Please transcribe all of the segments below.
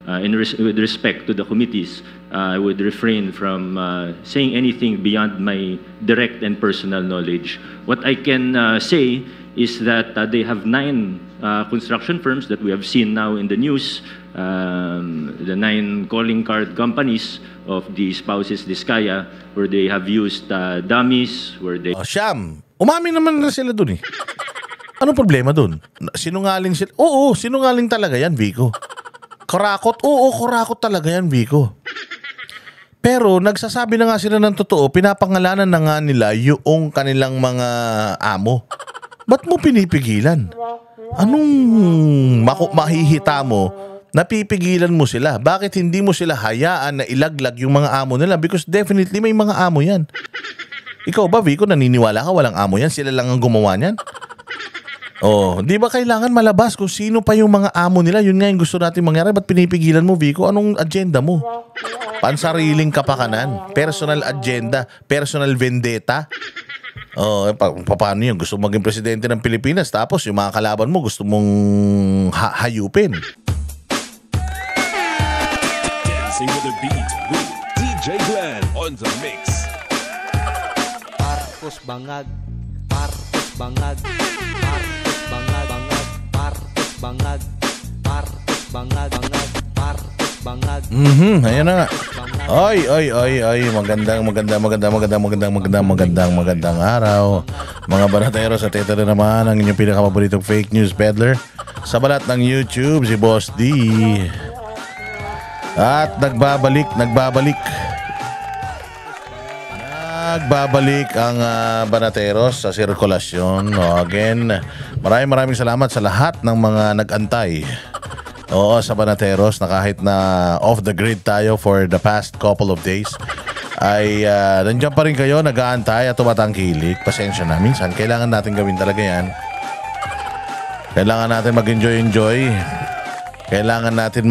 With respect to the committees, I would refrain from saying anything beyond my direct and personal knowledge. What I can say is that they have 9 construction firms that we have seen now in the news, the 9 calling card companies of the spouses Diskaya, where they have used dummies, where they... Siyam, umamin naman na sila dun eh. Ano problema dun? Sinungaling sila? Oo, sinungaling talaga yan, Vico. Kurakot? Oo, kurakot talaga yan, Vico. Pero nagsasabi na nga sila ng totoo, pinapangalanan na nga nila yung kanilang mga amo. Ba't mo pinipigilan? Anong mahihita mo? Napipigilan mo sila. Bakit hindi mo sila hayaan na ilaglag yung mga amo nila? Because definitely may mga amo yan. Ikaw ba, Vico, naniniwala ka walang amo yan? Sila lang ang gumawa niyan? Oh, di ba kailangan malabas kung sino pa yung mga amo nila? Yun nga yung gusto natin mangyari. Ba't pinipigilan mo, Vico? Anong agenda mo? Pansariling kapakanan, personal agenda, personal vendetta. Oh, paano yun? Gusto maging presidente ng Pilipinas tapos yung mga kalaban mo gusto mong hayupin. Dancing with the beat with DJ Glenn on the mix. Marcos bangag, Marcos bangag, Marcos bangag, bangag, Marcos bangag, Marcos bangag, bangag, Marcos bangag. Ayan na nga. Ay, magandang araw. Mga banatero, sa teta na naman ang inyong pinakapaboritong fake news peddler sa balat ng YouTube, si Boss D. At nagbabalik ang Banateros sa sirkulasyon. Again, maraming salamat sa lahat ng mga nag-antay. Oo, sa Banateros na kahit na off the grid tayo for the past couple of days ay nandiyan pa rin kayo, nag-aantay at tumatangkilik. Pasensya na, minsan kailangan natin gawin talaga yan. Kailangan natin mag-enjoy. Kailangan natin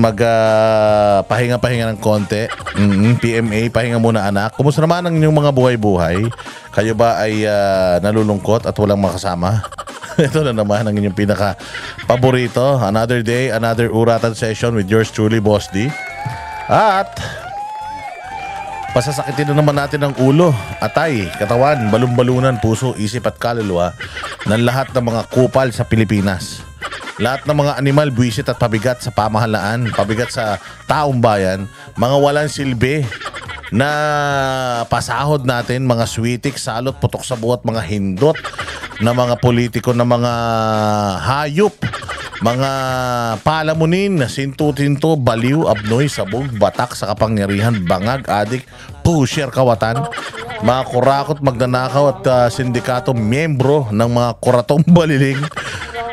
pahinga-pahinga ng konti. PMA, pahinga muna anak. Kumusta naman ang inyong mga buhay-buhay? Kayo ba ay nalulungkot at walang makasama? Ito na naman ang inyong pinaka-paborito. Another day, another uratan session with yours truly, Boss D. At pasasakitin na naman natin ang ulo, atay, katawan, balon-balunan, puso, isip at kaluluwa ng lahat ng mga kupal sa Pilipinas. Lahat ng mga animal, buwisit at pabigat sa pamahalaan, pabigat sa taong bayan, mga walang silbi na pasahod natin, mga switik, salot, putok sa buhat, mga hindot na mga politiko, na mga hayop, mga palamunin, sintu-tinto, baliw, abnoy, sabog, batak sa kapangyarihan, bangag, adik, pusher, kawatan, mga kurakot, magnanakaw at sindikato, miyembro ng mga kuratong baliling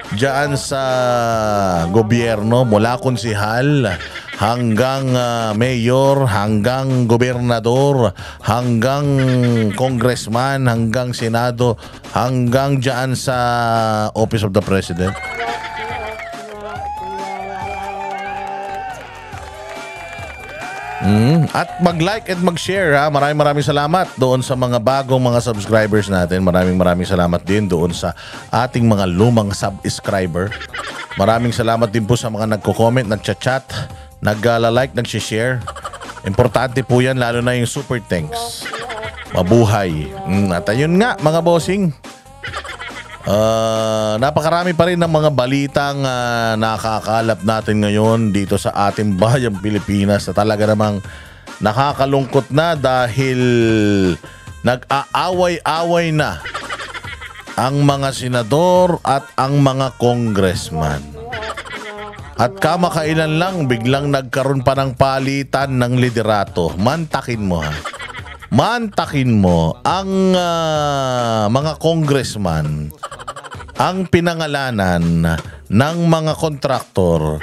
diyan sa gobyerno, mula konsihal hanggang mayor, hanggang gobernador, hanggang congressman, hanggang senado, hanggang diyan sa Office of the President. At mag-like at mag-share, ha. Maraming salamat doon sa mga bagong mga subscribers natin. Maraming salamat din doon sa ating mga lumang subscriber. Maraming salamat din po sa mga nagko-comment, nagchat-chat, nag-like, nag-share. Importante po yan, lalo na yung super thanks. Mabuhay. At ayun nga, mga bossing, napakarami pa rin ng mga balitang nakakalap natin ngayon dito sa ating bayang Pilipinas na talaga namang nakakalungkot na dahil nag-aaway-away na ang mga senador at ang mga congressman. At kamakailan lang biglang nagkaroon pa ng palitan ng liderato. Mantakin mo, ha. Mantakin mo ang mga congressman ang pinangalanan ng mga kontraktor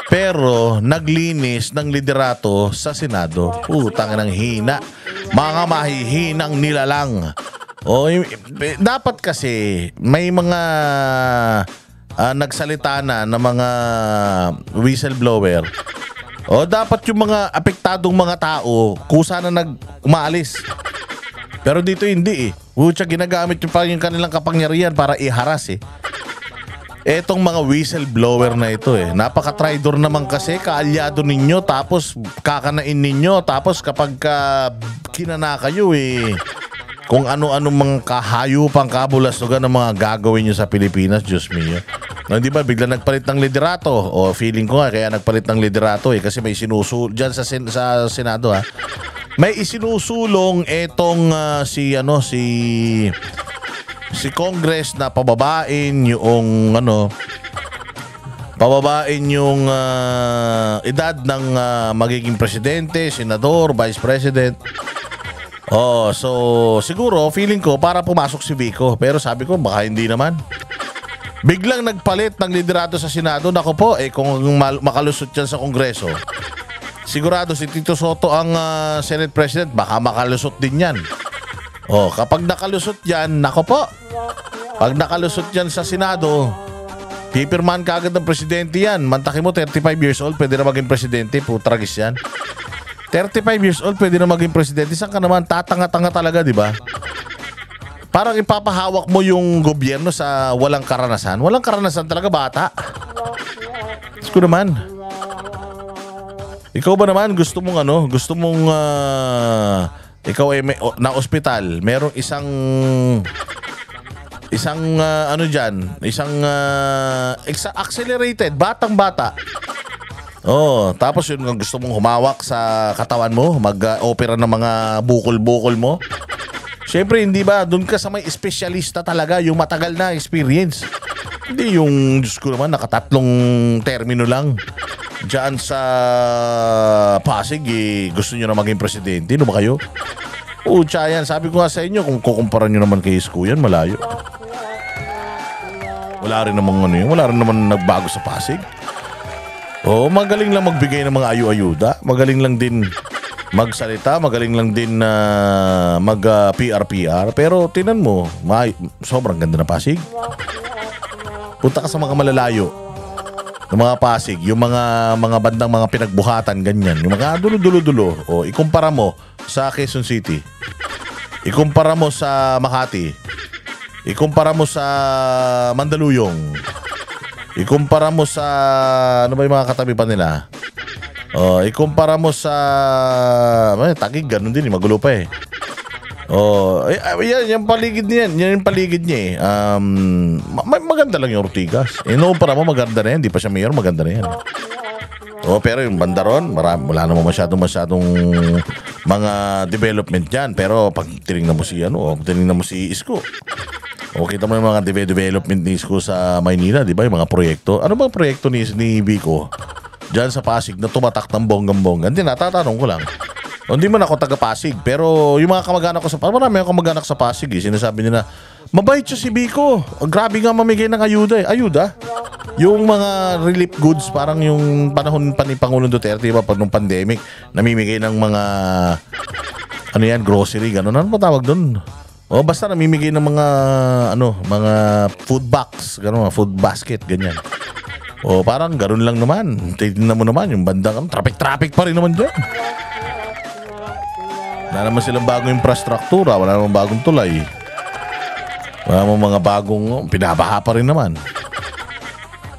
pero naglinis ng liderato sa Senado. Utang ng hina. Mga mahihinang nilalang. Dapat kasi may mga nagsalita na ng mga whistleblower. Dapat yung mga apektadong mga tao kusa na umaalis. Pero dito hindi eh. Ginagamit yung kanilang kapangyarihan para iharas eh. Etong mga whistleblower na ito napaka-traidor naman kasi, kaalyado ninyo, tapos kakanain ninyo, tapos kapag kinana kayo kung ano-ano mga kahayupang kabulastugan ng mga gagawin nyo sa Pilipinas, Diyos mio. No, di ba, bigla nagpalit ng liderato, o feeling ko nga kaya nagpalit ng liderato kasi may sinusul dyan sa Senado may isinusulong etong si Congress na pababain yung edad ng magiging presidente, senador, vice president. So siguro feeling ko para pumasok si Vico, pero sabi ko baka hindi naman. Biglang nagpalit ng liderato sa Senado, nako po, kung makalusot yan sa Kongreso, sigurado si Tito Soto ang Senate President, baka makalusot din yan. Kapag nakalusot yan, nako po, pag nakalusot yan sa Senado, pipirmahan ka agad ng presidente yan. Mantakin mo, 35 years old, pwede na maging presidente. Putragis yan. 35 years old, pwede na maging presidente. Saan ka naman? Tatanga-tanga talaga, di ba? Parang ipapahawak mo yung gobyerno sa walang karanasan. Walang karanasan talaga, bata. Gusto naman. Ikaw ba naman, gusto mong ikaw na ospital, merong isang accelerated, batang-bata. Tapos yun, gusto mong humawak sa katawan mo, mag-opera ng mga bukol-bukol mo. Siyempre, hindi ba, doon ka sa may espesyalista talaga, yung matagal na experience. Hindi yung, Diyos ko naman, nakatatlong termino lang. Diyan sa Pasig, gusto nyo na maging presidente, no ba kayo? Yan, sabi ko nga sa inyo, kung kukumpara nyo naman kay Isko yan, malayo. Wala rin naman nagbago sa Pasig. Magaling lang magbigay ng mga ayu-ayuda, magaling lang din magsalita, magaling lang din mag-PR. Pero tinan mo, sobrang ganda na Pasig. Punta ka sa mga malalayo ng mga Pasig, yung mga bandang mga pinagbuhatan, ganyan, yung mga dulo-dulo. Ikumpara mo sa Quezon City, ikumpara mo sa Makati, ikumpara mo sa Mandaluyong, ikumpara mo sa ano ba yung mga katabi pa nila, ikumpara mo sa Taguig, ganun din, magulo pa yan yung paligid niya, yan yung paligid niya maganda lang yung Ortigas. Inuumpara mo, maganda na yan, di pa siya mayor, maganda na yan. Pero yung banda ron, wala naman masyadong mga development dyan. Pero pag tinignan mo si Isko, kita mo yung mga development ni Isko sa Maynila, di ba? Yung mga proyekto. Ano bang proyekto ni Vico dyan sa Pasig na tumatak ng bonggang-bonggan? Hindi, natatanong ko lang. Hindi man ako taga-Pasig, pero yung mga kamag-anak ko marami akong kamag-anak sa Pasig, sinasabi nila, mabait siya si Vico. Grabe nga mamigay ng ayuda. Ayuda? Yung mga relief goods, parang yung panahon pa ni Pangulong Duterte, diba, pag nung pandemic, namimigay ng mga grocery, gano'n. Ano pa tawag doon? Basta namimigay ng mga food box, gano'n, food basket, ganyan. Parang gano'n lang naman. Tignan mo naman, yung bandang traffic pa rin naman dyan. Wala naman silang bagong infrastruktura, wala naman bagong tulay. Wala naman mga bagong, pinabaha pa rin naman.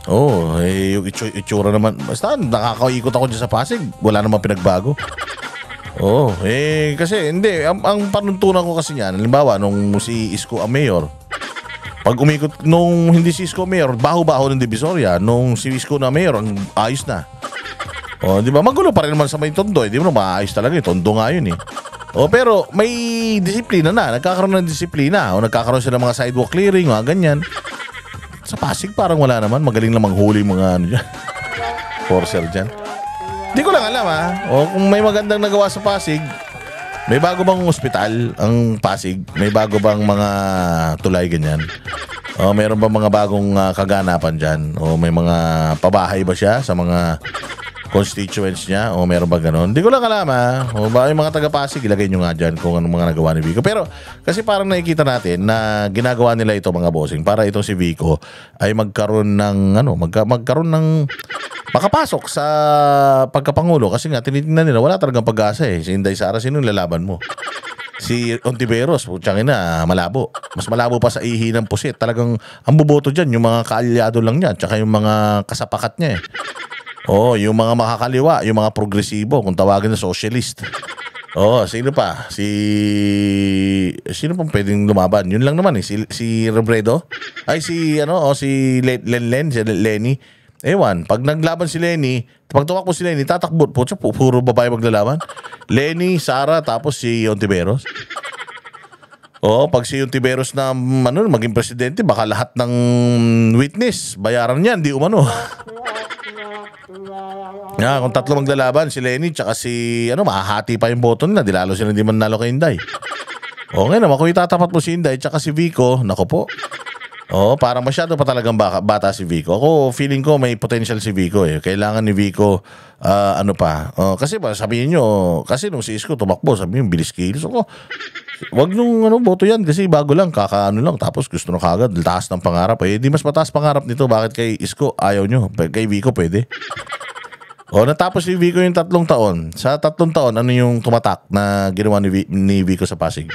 Yung itsura naman, basta nakakaikot ako dyan sa Pasig, wala naman pinagbago. Kasi hindi, ang panuntunan ko kasi niyan, halimbawa, nung si Isko ang mayor, pag umikot, nung hindi si Isko mayor, baho-baho ng Divisoria, nung si Isko na mayor, ang ayos na. Di ba, magulo pa rin naman sa may Tondo, di ba, maayos talaga, Tondo nga yun pero may disiplina na, nagkakaroon ng disiplina, nagkakaroon sila ng mga sidewalk clearing, mga ganyan. Sa Pasig parang wala naman, magaling lang manghuli mga dyan. Forcer dyan. Di ko lang alam kung may magandang nagawa sa Pasig, may bago bang ospital ang Pasig? May bago bang mga tulay ganyan? Mayroon ba mga bagong kaganapan dyan? May mga pabahay ba siya sa mga constituents niya? Meron ba ganon? Di ko lang alam ba yung mga taga-Pasig, ilagay nyo nga dyan kung anong mga nagawa ni Vico. Pero kasi parang nakikita natin na ginagawa nila ito mga bossing para itong si Vico ay magkaroon ng magkaroon ng makapasok sa pagkapangulo. Kasi nga tinitingnan nila wala talagang pag-asa si Inday Sara, sino yung lalaban mo? Si Ontiveros, putyang ina, malabo. Mas malabo pa sa ihi ng pusit. Talagang ang boboto dyan, yung mga kaalyado lang niya, tsaka yung mga kasapakat niya eh. Oo, yung mga makakaliwa, yung mga progresibo, kung tawagin na socialist. Oo, sino pa? Sino pang pwedeng lumaban? Yun lang naman eh. Si Robredo? Ay, si Lenny. Ewan, pag naglaban si Lenny, pag tumakbo si Lenny, tatakbo. Puro babae maglalaban. Lenny, Sara, tapos si Ontiveros. Oo, pag si Ontiveros na maging presidente, baka lahat ng witness, bayaran niyan, di umano. Kung tatlo maglalaban, si Lenny tsaka si mahahati pa yung boto nila, di lalo sila hindi man nalo kay Inday. Okay naman, kung itatapat mo si Inday tsaka si Vico, nako po. Parang masyado pa talagang bata si Vico. Ako, feeling ko may potential si Vico eh. Kailangan ni Vico, kasi ba, sabihin nyo, kasi nung si Isko tumakbo, sabihin nyo, bilis kilos ako. Wag nung boto yan kasi bago lang, kakaano lang, tapos gusto na kagad, taas ng pangarap. Di mas mataas pangarap nito, bakit kay Isko ayaw nyo? Kay Vico pwede. Natapos si Vico yung 3 taon. Sa 3 taon, ano yung tumatak na ginawa ni Vico sa Pasig?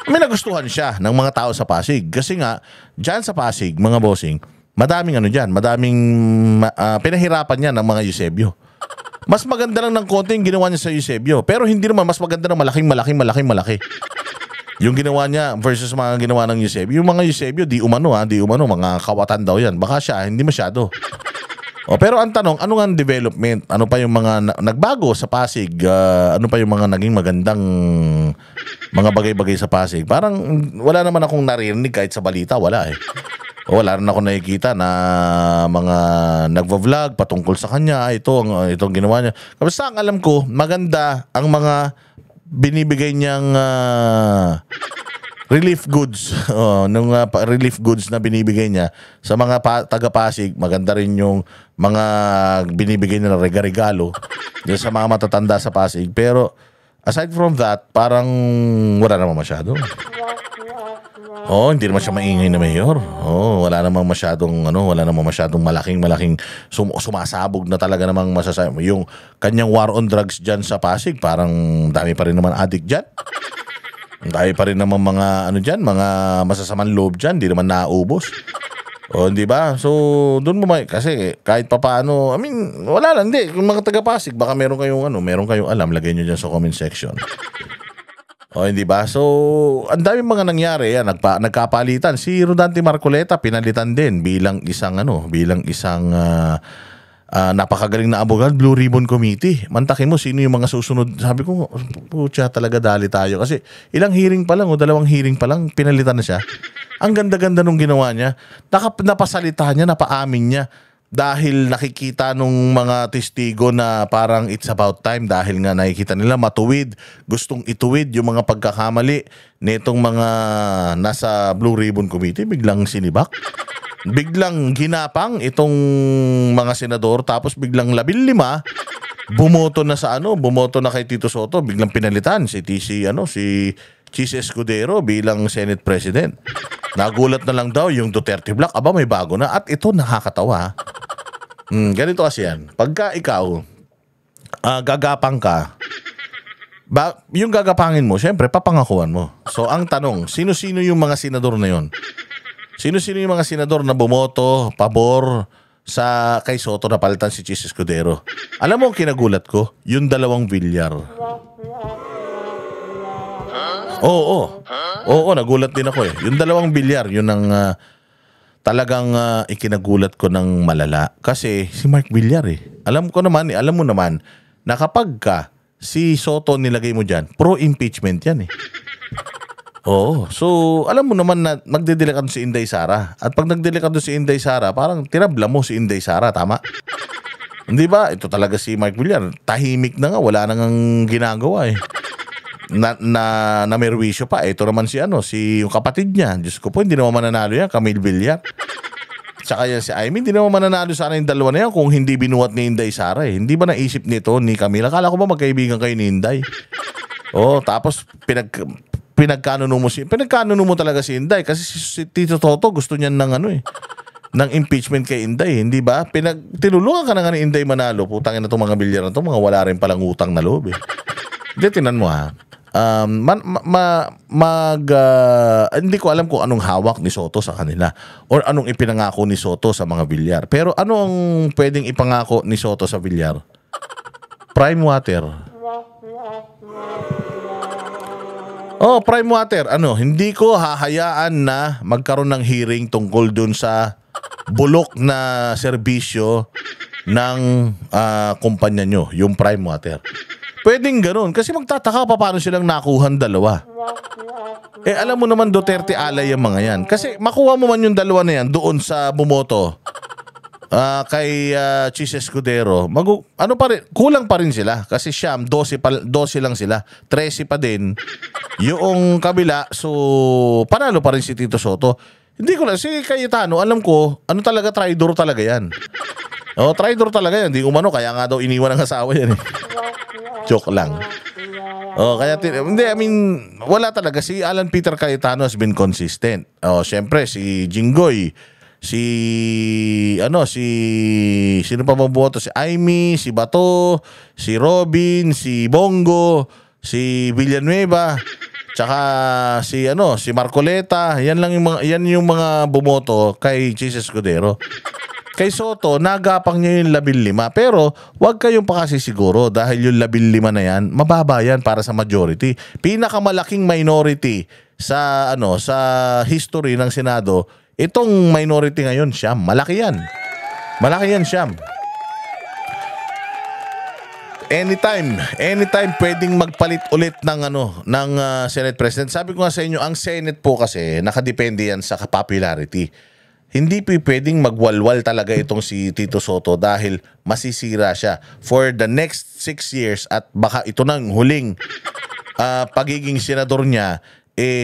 May nagustuhan siya ng mga tao sa Pasig. Kasi nga, dyan sa Pasig, mga bossing, madaming pinahirapan niya ng mga Eusebio. Mas maganda lang ng konti yung ginawa niya sa Eusebio. Pero hindi naman mas maganda ng malaki. Yung ginawa niya versus mga ginawa ng Eusebio. Yung mga Eusebio, di umano, mga kawatan daw yan. Baka siya, hindi masyado. Pero ang tanong, ano nga ang development? Ano pa yung mga nagbago sa Pasig? Ano pa yung mga naging magandang mga bagay-bagay sa Pasig? Parang wala naman akong narinig kahit sa balita, wala eh. Wala rin ako nakikita na mga nagva-vlog patungkol sa kanya. Itong ginawa niya. Basta ang alam ko, maganda ang mga binibigay niyang relief goods. Relief goods na binibigay niya sa mga taga-Pasig. Maganda rin yung mga binibigay niya na regalo sa mga matatanda sa Pasig. Pero aside from that, parang wala naman masyado. Hindi naman siya maingay na mayor. Wala namang masyadong malaking sumasabog na talaga namang masasabi. Yung kanyang war on drugs dyan sa Pasig, parang dami pa rin naman addict dyan. Dahil pa rin naman mga mga masasamang loob dyan, di naman naubos. Di ba? So, doon mo kasi kahit papaano, wala lang, hindi. Kung mga taga-Pasig, baka meron kayong alam, lagay nyo dyan sa comment section. Hindi ba? So, ang daming mga nangyari, nagkapalitan. Si Rodante Marcoleta, pinalitan din bilang isang napakagaling na abogado, Blue Ribbon Committee. Mantakin mo sino yung mga susunod. Sabi ko, putya talaga dali tayo. Kasi ilang hearing pa lang 2 hearing pa lang, pinalitan na siya. Ang ganda-ganda nung ginawa niya. Napasalita niya, napaamin niya. Dahil nakikita nung mga testigo na parang it's about time. Dahil nga nakikita nila matuwid. Gustong ituwid yung mga pagkakamali nitong mga nasa Blue Ribbon Committee. Biglang sinibak. Biglang ginapang itong mga senador, tapos biglang 15 bumoto na kay Tito Soto, biglang pinalitan si Chis Escudero bilang Senate President. Nagulat na lang daw yung Duterte Block, may bago na. At ito nakakatawa. Ganito kasi yan. Pagka ikaw gagapang ka, yung gagapangin mo, syempre papangakuan mo. So ang tanong, sino-sino yung mga senador na yon? Sino-sino yung mga senador na bumoto, pabor sa kay Soto na palitan si Chis Escudero? Alam mo, kinagulat ko, yung 2 Villar. Oo, nagulat din ako eh. Yung 2 Villar, yun ang talagang ikinagulat ko ng malala. Kasi si Mark Villar alam mo naman, na kapag si Soto nilagay mo dyan, pro-impeachment yan eh. So alam mo naman na magdedelikado si Inday Sara. At pag nagdelikado si Inday Sara, parang tinabla mo si Inday Sara, tama? Hindi ba? Ito talaga si Mark Villar. Tahimik na nga, wala nang ginagawa eh. Na merwisyo pa. Ito naman si yung kapatid niya. Diyos ko po, hindi naman mananalo yan, Camille Villar. Tsaka yan si Aimee, hindi naman mananalo sana yung 2 na yan kung hindi binuhat ni Inday Sara eh. Hindi ba naisip nito ni Camila? Akala ko ba magkaibigan kayo ni Inday? Tapos pinagkano mo talaga si Inday kasi si Tito Toto gusto niyan ng impeachment kay Inday, hindi ba? Tinulungan ka na nga ni Inday manalo. Putangin na itong mga Villar na ito, mga wala rin palang utang na loob eh. Hindi, tinan mo hindi ko alam kung anong hawak ni Soto sa kanila or anong ipinangako ni Soto sa mga Villar. Pero ano ang pwedeng ipangako ni Soto sa Villar? Prime water. Prime water. Hindi ko hahayaan na magkaroon ng hearing tungkol dun sa bulok na serbisyo ng kumpanya nyo, yung Prime Water. Pwedeng ganun. Kasi magtataka pa paano silang nakuhan dalawa. Alam mo naman Duterte alay yung mga yan. Kasi makuha mo man yung dalawa na yan doon sa bumoto kay Chis Escudero. Kulang pa rin sila. Kasi siyam, 12 lang sila. 13 pa din. Yung kabila, so panalo pa rin si Tito Soto. Hindi ko lang. Si Cayetano, alam ko, talaga, traidor talaga yan. Traidor talaga yan. Hindi umano, kaya nga daw iniwan ng asawa yan. Joke lang. Wala talaga. Si Alan Peter Cayetano has been consistent. Siyempre, si Jinggoy, sino pa mabuoto? Si Aimee, si Bato, si Robin, si Bongo, si Villanueva, tsaka si Marcoleta. Yan yung mga bumoto kay Chis Escudero. Kay Soto, nagapang niya yung 15. Pero huwag kayong pakasisiguro dahil yung 15 na yan, mababa yan para sa majority. Pinakamalaking minority sa history ng Senado, itong minority ngayon, Siyam. Malaki yan. Malaki yan, Siyam. Anytime pwedeng magpalit ulit ng Senate President. Sabi ko nga sa inyo, ang Senate po kasi nakadepende yan sa popularity. Hindi pwedeng magwalwal talaga itong si Tito Soto dahil masisira siya for the next 6 years at baka ito nang huling pagiging senador niya,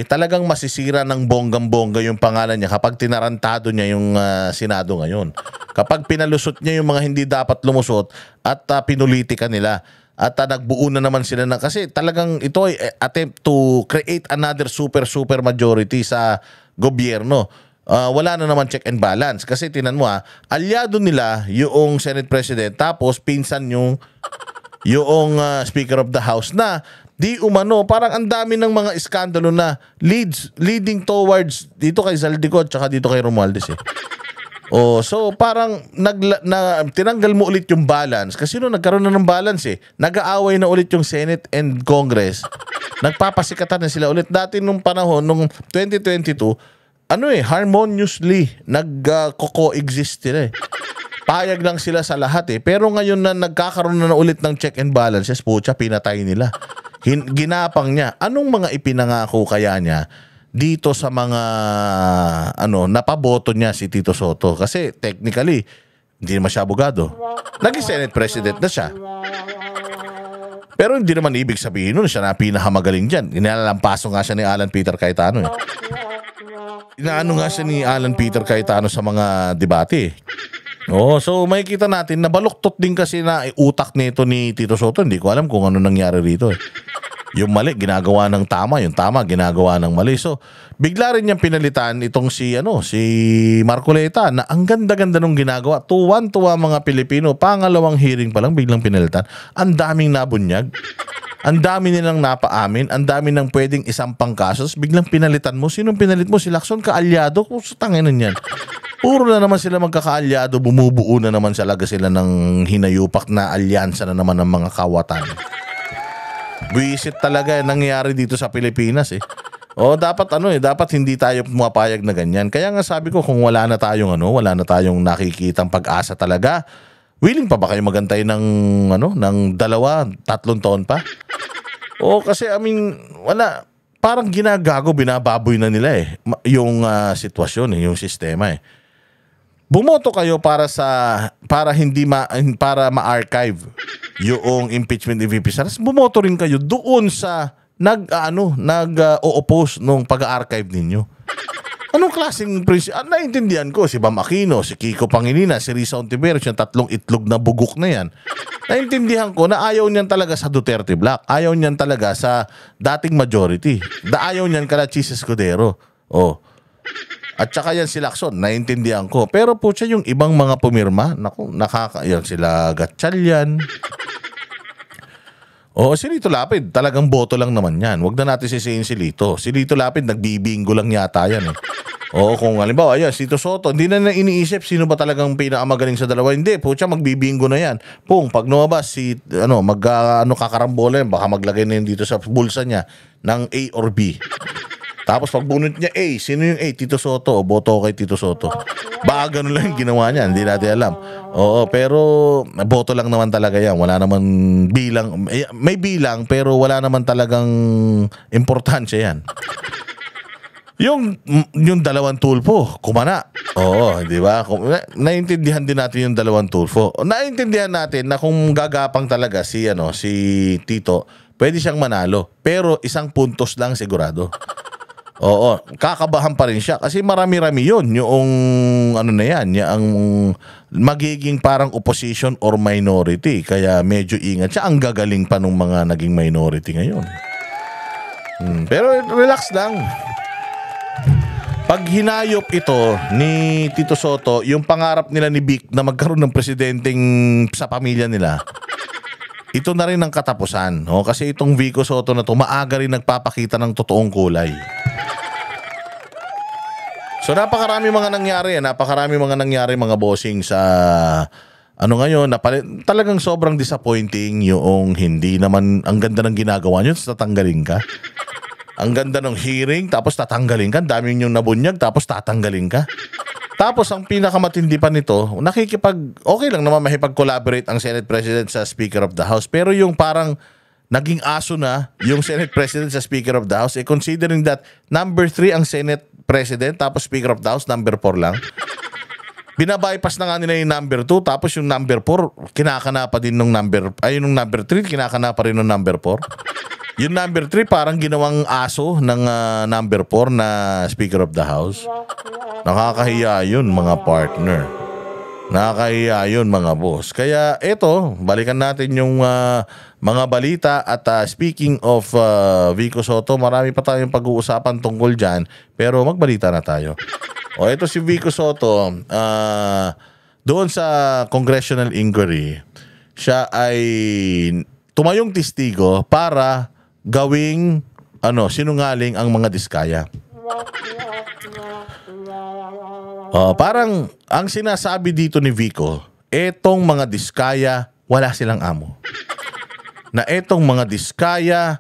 talagang masisira ng bonggang-bongga yung pangalan niya kapag tinarantado niya yung Senado ngayon. Kapag pinalusot niya yung mga hindi dapat lumusot at pinulitika nila. At nagbuo na naman sila kasi talagang ito ay attempt to create another super majority sa gobyerno. Wala na naman check and balance kasi tinan mo alyado nila yung Senate President tapos pinsan yung Speaker of the House na di umano parang ang dami ng mga iskandalo na leading towards dito kay Zaldico at saka dito kay Romualdez so parang tinanggal mo ulit yung balance kasi nagkaroon na ng balance nag-aaway na ulit yung Senate and Congress. Nagpapasikatan na sila ulit. Dati nung panahon nung 2022 harmoniously nag-co-exist sila Payag lang sila sa lahat Pero ngayon na nagkakaroon na ulit ng check and balances, pucha, pinatay nila. Ginapang niya. Anong mga ipinangako kaya niya dito sa mga napaboto niya si Tito Soto? Kasi technically, hindi naman siya abogado. Naging Senate President na siya. Pero hindi naman ibig sabihin nun siya na pinakamagaling dyan. Inalampaso nga siya ni Alan Peter Cayetano Inaano nga siya ni Alan Peter Cayetano sa mga debate so makikita natin na baluktot din kasi na utak nito ni Tito Soto. Hindi ko alam kung ano nangyari rito Yung mali ginagawa ng tama, yung tama ginagawa ng mali. So bigla rin niyang pinalitan itong si Marcoleta na ang ganda-ganda nung ginagawa. Tuwan-tuwa mga Pilipino. Pangalawang hearing pa lang biglang pinalitan. Ang daming nabunyag. Ang dami nilang napaamin, ang dami nang pwedeng isampang kasos, biglang pinalitan mo. Sinong pinalit mo? Si Lacson, kaalyado? Kung sa tanginan yan. Puro na naman sila magkakaalyado, bumubuo na naman talaga sila ng hinayupak na alyansa na naman ng mga kawatan. Buisit talaga nangyayari dito sa Pilipinas dapat hindi tayo pumapayag na ganyan. Kaya nga sabi ko, kung wala na tayong nakikitang pag-asa talaga, willing pa ba kayo magantay ng 2-3 taon pa? Kasi wala, parang binababoy na nila yung sitwasyon yung sistema Bumoto kayo para ma-archive yung impeachment ni VP Sara. Bumoto rin kayo doon sa nag-o-oppose nung pag-archive ninyo. Anong klaseng prinsipyo? Naintindihan ko si Bam Aquino, si Kiko Pangilinan, si Risa Ontiveros, yung 3 itlog na bugok na yan. Naintindihan ko na ayaw niyan talaga sa Duterte Black. Ayaw niyan talaga sa dating majority. Ayaw niyan kala Chis Escudero. At saka yan si Lacson, naintindihan ko. Pero po siya yung ibang mga pumirma, yan sila Gatchalian. Oo, si Lito Lapid, talagang boto lang naman yan. Huwag na natin sisihin si Lito. Si Lito Lapid, nagbibingo lang yata yan eh. Oo, kung halimbawa, ayan, si Tito Soto, hindi na iniisip sino ba talagang pinakamagaling sa dalawa. Hindi, putya, magbibingo na yan. Pag lumabas, kakarambola yan, baka maglagay na yun dito sa bulsa niya ng A or B. Tapos pag bunot niya A, sino yung A? Tito Soto, o boto kay Tito Soto. Baka ganun lang yung ginawa niya, hindi natin alam. Oo, pero boto lang naman talaga yan. Wala naman bilang, may bilang pero wala naman talagang importansya yan. Yung dalawang tulfo, kumana. Oo, di ba? Naintindihan din natin yung dalawang tulfo. Naintindihan natin na kung gagapang talaga si Tito, pwede siyang manalo. Pero isang puntos lang sigurado. Oo, kakabahan pa rin siya kasi marami-rami yun. Yung yung magiging parang opposition or minority. Kaya medyo ingat siya. Ang gagaling pa nung mga naging minority ngayon. Pero relax lang. Pag hinayop ito ni Tito Soto, yung pangarap nila ni Vic na magkaroon ng presidenteng sa pamilya nila, ito na rin ang katapusan. Kasi itong Vico Soto na to, maaga rin nagpapakita ng totoong kulay. So napakarami mga nangyari mga bossing sa ngayon na talagang sobrang disappointing yung hindi naman ang ganda ng ginagawa nyo tapos tatanggalin ka. Ang ganda ng hearing tapos tatanggalin ka. Daming yung nabunyag tapos tatanggalin ka. Tapos ang pinakamatindi pa nito, okay lang naman makipag-collaborate ang Senate President sa Speaker of the House, pero yung parang naging aso na yung Senate President sa Speaker of the House, considering that number 3 ang Senate President tapos Speaker of the House number 4 lang. Binabypass na nga nila yung number 2 tapos yung number 4 kinakana pa din nung number 3 kinakana pa rin nung number 4. Yung number 3 parang ginawang aso ng number 4 na Speaker of the House. Nakakahiya yun mga partner. Nakakahiya yun mga boss. Kaya eto, balikan natin yung mga balita at speaking of Vico Soto, marami pa tayong pag-uusapan tungkol dyan, pero magbalita na tayo. Ito si Vico Soto, doon sa congressional inquiry, siya ay tumayong testigo para gawing sinungaling ang mga diskaya. Parang ang sinasabi dito ni Vico, etong mga diskaya wala silang amo. Na etong mga diskaya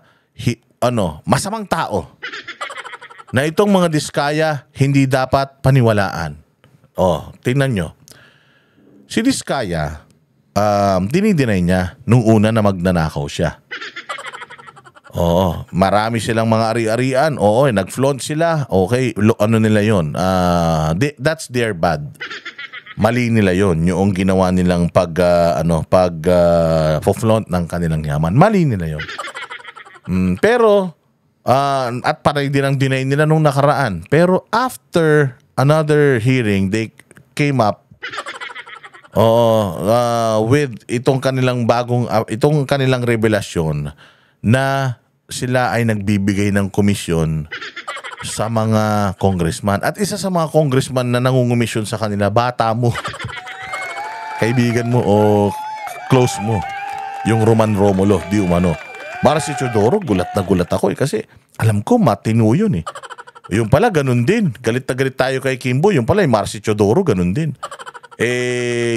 masamang tao. Na itong mga diskaya hindi dapat paniwalaan. Tingnan nyo. Si Diskaya, dinideny niya nung una na magnanakaw siya. Marami silang mga ari-arian. Nag-flaunt sila. Okay, nila yun? That's their bad. Mali nila yun. Yung ginawa nilang flaunt ng kanilang yaman. Mali nila yun. Pero, at parang din ang deny nila nung nakaraan. Pero after another hearing, they came up with itong kanilang itong kanilang revelasyon na sila ay nagbibigay ng komisyon sa mga congressman. At isa sa mga congressman na nangungumisyon sa kanila, bata mo, kaibigan mo o close mo, yung Roman Romulo, di umano. Marcy Teodoro, gulat na gulat ako kasi alam ko matino yun eh. Yung pala ganun din. Galit na galit tayo kay Kimbo. Yung pala Marcy Teodoro, ganun din.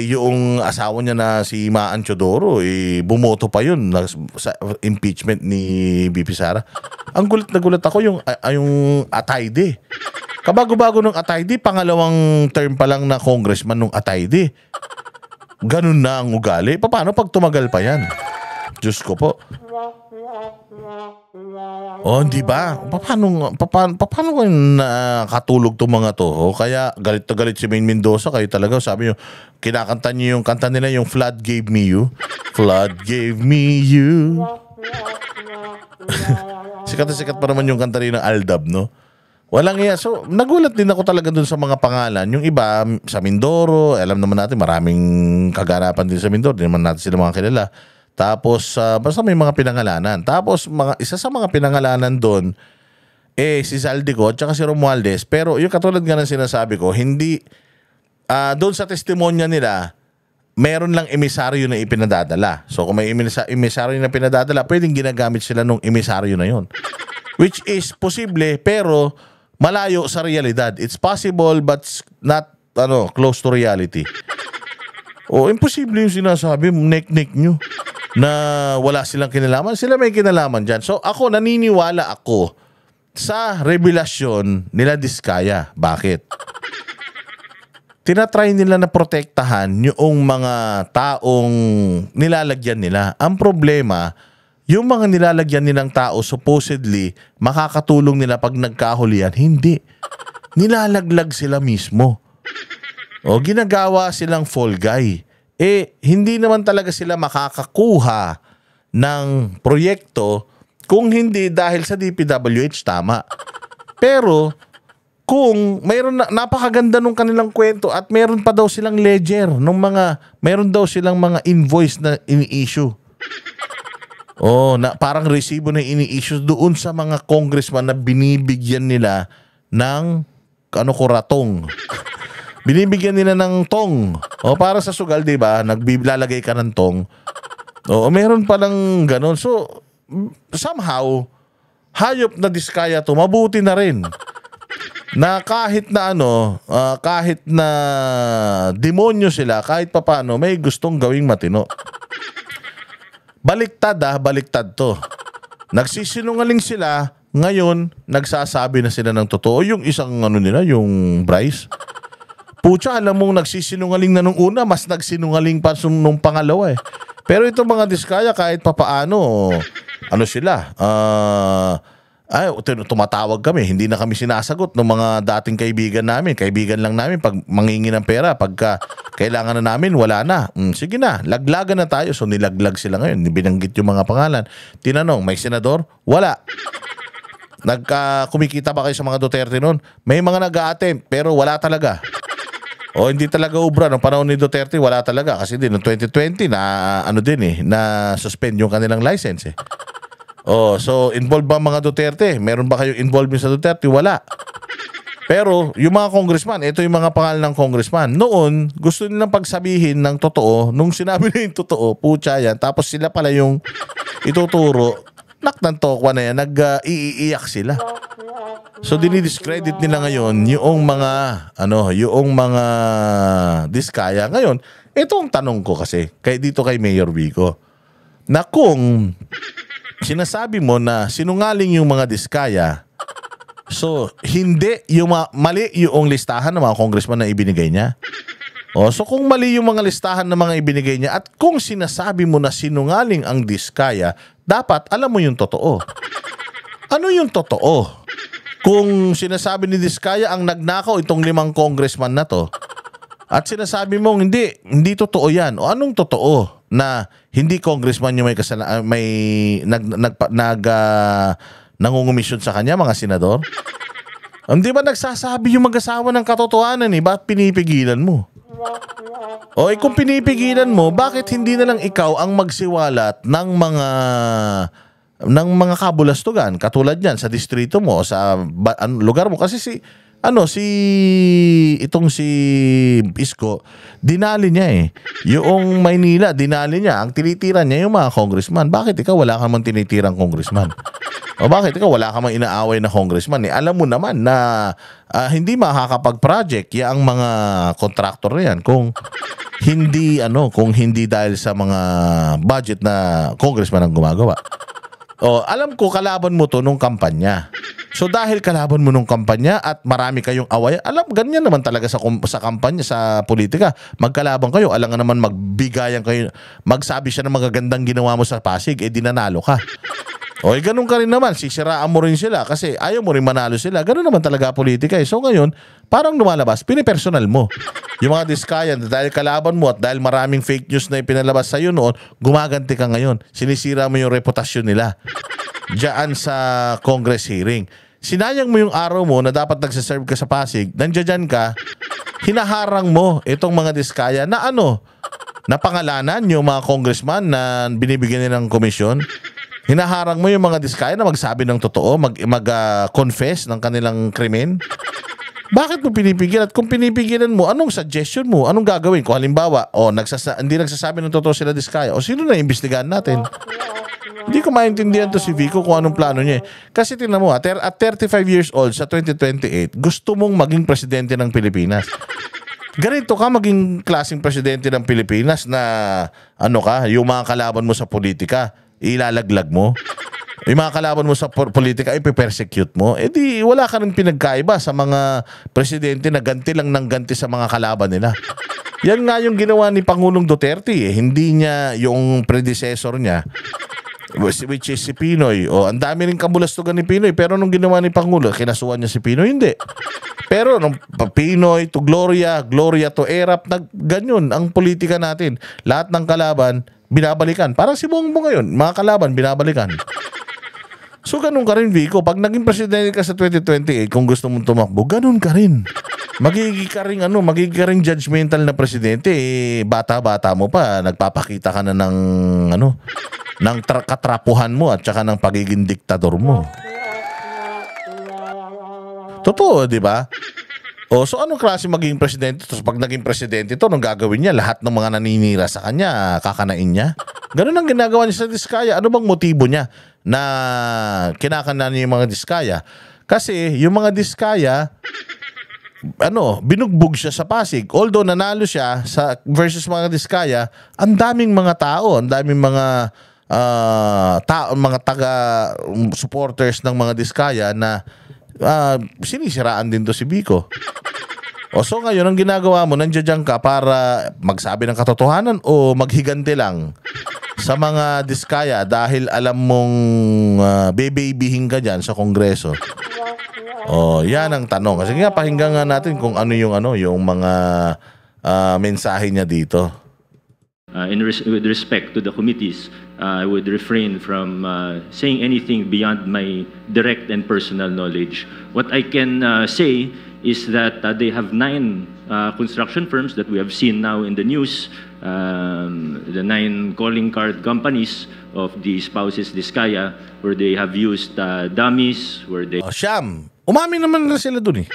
Yung asawa niya na si Maan Teodoro, bumoto pa yun sa impeachment ni BP Sara. Ang gulat na gulat ako yung Atayde. Kabago-bago ng Atayde, pangalawang term pa lang na congressman nung Atayde. Ganun na ang ugali. Paano pag tumagal pa yan? Diyos ko po. Di ba? Paano nakatulog tong mga to? Kaya galit na galit si Maine Mendoza. Kayo talaga, sabi nyo, kinakanta nyo yung kanta nila, yung Flood Gave Me You. Flood Gave Me You. Sikat na sikat pa naman yung kanta rin ng Aldab, no? Walang iya. So, nagulat din ako talaga dun sa mga pangalan. Yung iba, sa Mindoro, alam naman natin, maraming kaganapan din sa Mindoro. Hindi naman natin sila mga kilala. Tapos, basta may mga pinangalanan. Tapos, isa sa mga pinangalanan doon, si Zaldico at saka si Romualdez. Pero yung katulad nga ng sinasabi ko, hindi, doon sa testimonya nila, meron lang emisaryo na ipinadadala. So kung may emisaryo na pinadadala, pwedeng ginagamit sila nung emisaryo na yon. Which is posible pero malayo sa realidad. It's possible but not close to reality. O imposible yung sinasabi, nek-nek nyo na wala silang kinalaman. Sila may kinalaman dyan. So ako, naniniwala ako sa revelasyon nila Diskaya. Bakit? Tinatry nila na protektahan yung mga taong nilalagyan nila. Ang problema, yung mga nilalagyan nilang tao supposedly makakatulong nila pag nagkahulihan. Hindi. Nilalaglag sila mismo. O ginagawa silang fall guy. Hindi naman talaga sila makakakuha ng proyekto kung hindi dahil sa DPWH, tama. Pero kung napakaganda nung kanilang kwento at meron pa daw silang ledger meron daw silang mga invoice na ini-issue. Na parang resibo na ini-issue doon sa mga congressman na binibigyan nila ng kuratong. Binibigyan nila ng tong. Para sa sugal, 'di ba? Naglalagay ka ng tong. Meron pa lang ganun. So somehow hayop na Diskaya to, mabuti na rin. Na kahit na kahit na demonyo sila, kahit papaano may gustong gawing matino. Baliktad to. Nagsisinungaling sila, ngayon nagsasabi na sila ng totoo. Yung isang nila, yung Bryce. Pucha, alam mong nagsisinungaling na nung una, mas nagsinungaling pa nung pangalawa eh. Pero itong mga Diskaya kahit papaano, sila, tumatawag kami, hindi na kami sinasagot ng mga dating kaibigan namin. Kaibigan lang namin pag mangingi ng pera, pagka kailangan na namin, wala na. Sige na, laglagan na tayo. So nilaglag sila ngayon, binanggit yung mga pangalan. Tinanong, may senador? Wala. Kumikita ba kayo sa mga Duterte noon? May mga nag-a-attempt, pero wala talaga. Hindi talaga ubra. Nung panahon ni Duterte, wala talaga. Kasi din, noong 2020, na suspend yung kanilang license eh. So involved ba mga Duterte? Meron ba kayong involvement sa Duterte? Wala. Pero yung mga congressman, ito yung mga pangalan ng congressman. Noon, gusto nilang pagsabihin ng totoo. Nung sinabi na yung totoo, pucha yan. Tapos sila pala yung ituturo. Naknan tokwa na yan. Nag-iiyak sila. So dinidiscredit nila ngayon yung mga Diskaya. Ngayon, ito ang tanong ko kasi dito kay Mayor Vico. Na kung sinasabi mo na sinungaling yung mga Diskaya, so hindi mali yung listahan ng mga congressman na ibinigay niya. So kung mali yung mga listahan ng mga ibinigay niya at kung sinasabi mo na sinungaling ang Diskaya, dapat alam mo yung totoo. Ano yung totoo? Kung sinasabi ni Diskaya ang nagnakaw itong 5 congressman na to, at sinasabi mong hindi totoo yan, o anong totoo na hindi congressman yung nangungumisyon sa kanya, mga senador? Hindi ba nagsasabi yung mag-asawa ng katotohanan eh? Bakit pinipigilan mo? Kung pinipigilan mo, bakit hindi na lang ikaw ang magsiwalat ng mga kabulastugan katulad yan sa distrito mo, sa lugar mo? Kasi si Isko, dinali niya eh. Yung Maynila, dinali niya. Ang tinitira niya yung mga congressman. Bakit ikaw wala ka mang tinitirang congressman? Bakit ikaw wala ka mang inaaway na congressman? Alam mo naman na hindi makakapag-project yung mga contractor na yan kung hindi dahil sa mga budget na congressman ang gumagawa. Alam ko kalaban mo to nung kampanya. So dahil kalaban mo nung kampanya at marami kayong away, ganyan naman talaga sa kampanya, sa politika. Magkalaban kayo, alam nga naman magbigayan kayo, magsabi siya ng magagandang ginawa mo sa Pasig, dinanalo ka. Ganun ka rin naman, sisiraan mo rin sila kasi ayaw mo rin manalo sila. Ganun naman talaga politika eh. So ngayon, parang lumalabas, pinipersonal mo. Yung mga Diskaya, dahil kalaban mo at dahil maraming fake news na ipinalabas sa'yo noon, gumaganti ka ngayon. Sinisira mo yung reputasyon nila diyan sa Congress hearing. Sinayang mo yung araw mo na dapat nagsiserve ka sa Pasig, nandiyan ka, hinaharang mo itong mga Diskaya na na pangalanan yung mga congressman na binibigyan nila ng komisyon. Hinaharang mo yung mga Diskaya na magsabi ng totoo, mag-confess ng kanilang krimen. Bakit mo pinipigilan? At kung pinipigilan mo, anong suggestion mo? Anong gagawin? Kung halimbawa, hindi nagsasabi ng totoo sila Diskaya, o sino na imbestigahan natin? Hindi ko maintindihan to si Vico kung anong plano niya. Kasi tingnan mo, at 35 years old sa 2028, gusto mong maging presidente ng Pilipinas. Ganito ka maging klaseng presidente ng Pilipinas na yung mga kalaban mo sa politika, ilalaglag mo. Yung mga kalaban mo sa politika, ipipersecute mo. Eh di, wala ka rin pinagkaiba sa mga presidente na ganti lang ng ganti sa mga kalaban nila. Yan nga yung ginawa ni Pangulong Duterte eh. Hindi niya yung predecessor niya, which is si Pinoy. Ang dami rin kabulastugan ni Pinoy. Pero nung ginawa ni Pangulo, kinasuhan niya si Pinoy? Hindi. Pero nung Pinoy to Gloria, Gloria to Erap, ganyan ang politika natin. Lahat ng kalaban, binabalikan. Parang si Bongbong ngayon, mga kalaban, binabalikan. So ganun ka rin, Vico. Pag naging presidente ka sa 2028, kung gusto mong tumakbo, ganun ka rin. Magiging ka rin judgmental na presidente. Bata-bata mo pa, nagpapakita ka na ng katrapuhan mo at saka ng pagiging diktador mo. Totoo, di ba? So anong klase magiging presidente? Tapos pag naging presidente ito, anong gagawin niya? Lahat ng mga naninira sa kanya, kakanain niya? Ganun ang ginagawa niya sa Diskaya. Ano bang motibo niya na kinakanan niya yung mga Diskaya? Kasi yung mga Diskaya, binugbog siya sa Pasig. Although nanalo siya versus mga Diskaya, ang daming mga tao, ang daming mga mga taga-supporters ng mga Diskaya na sinisiraan din to si Vico. So ngayon, ang ginagawa mo, nandiyan ka para magsabi ng katotohanan o maghigante lang sa mga Diskaya dahil alam mong bebabyhin ka dyan sa Kongreso. Yan ang tanong. Kasi nga, pakinggan nga natin kung ano yung mga mensahe niya dito. With respect to the committees, I would refrain from saying anything beyond my direct and personal knowledge. What I can say is that they have 9 construction firms that we have seen now in the news, the 9 calling card companies of the spouses Diskaya, where they have used dummies, where they... Siyam, umamin naman na sila dun eh.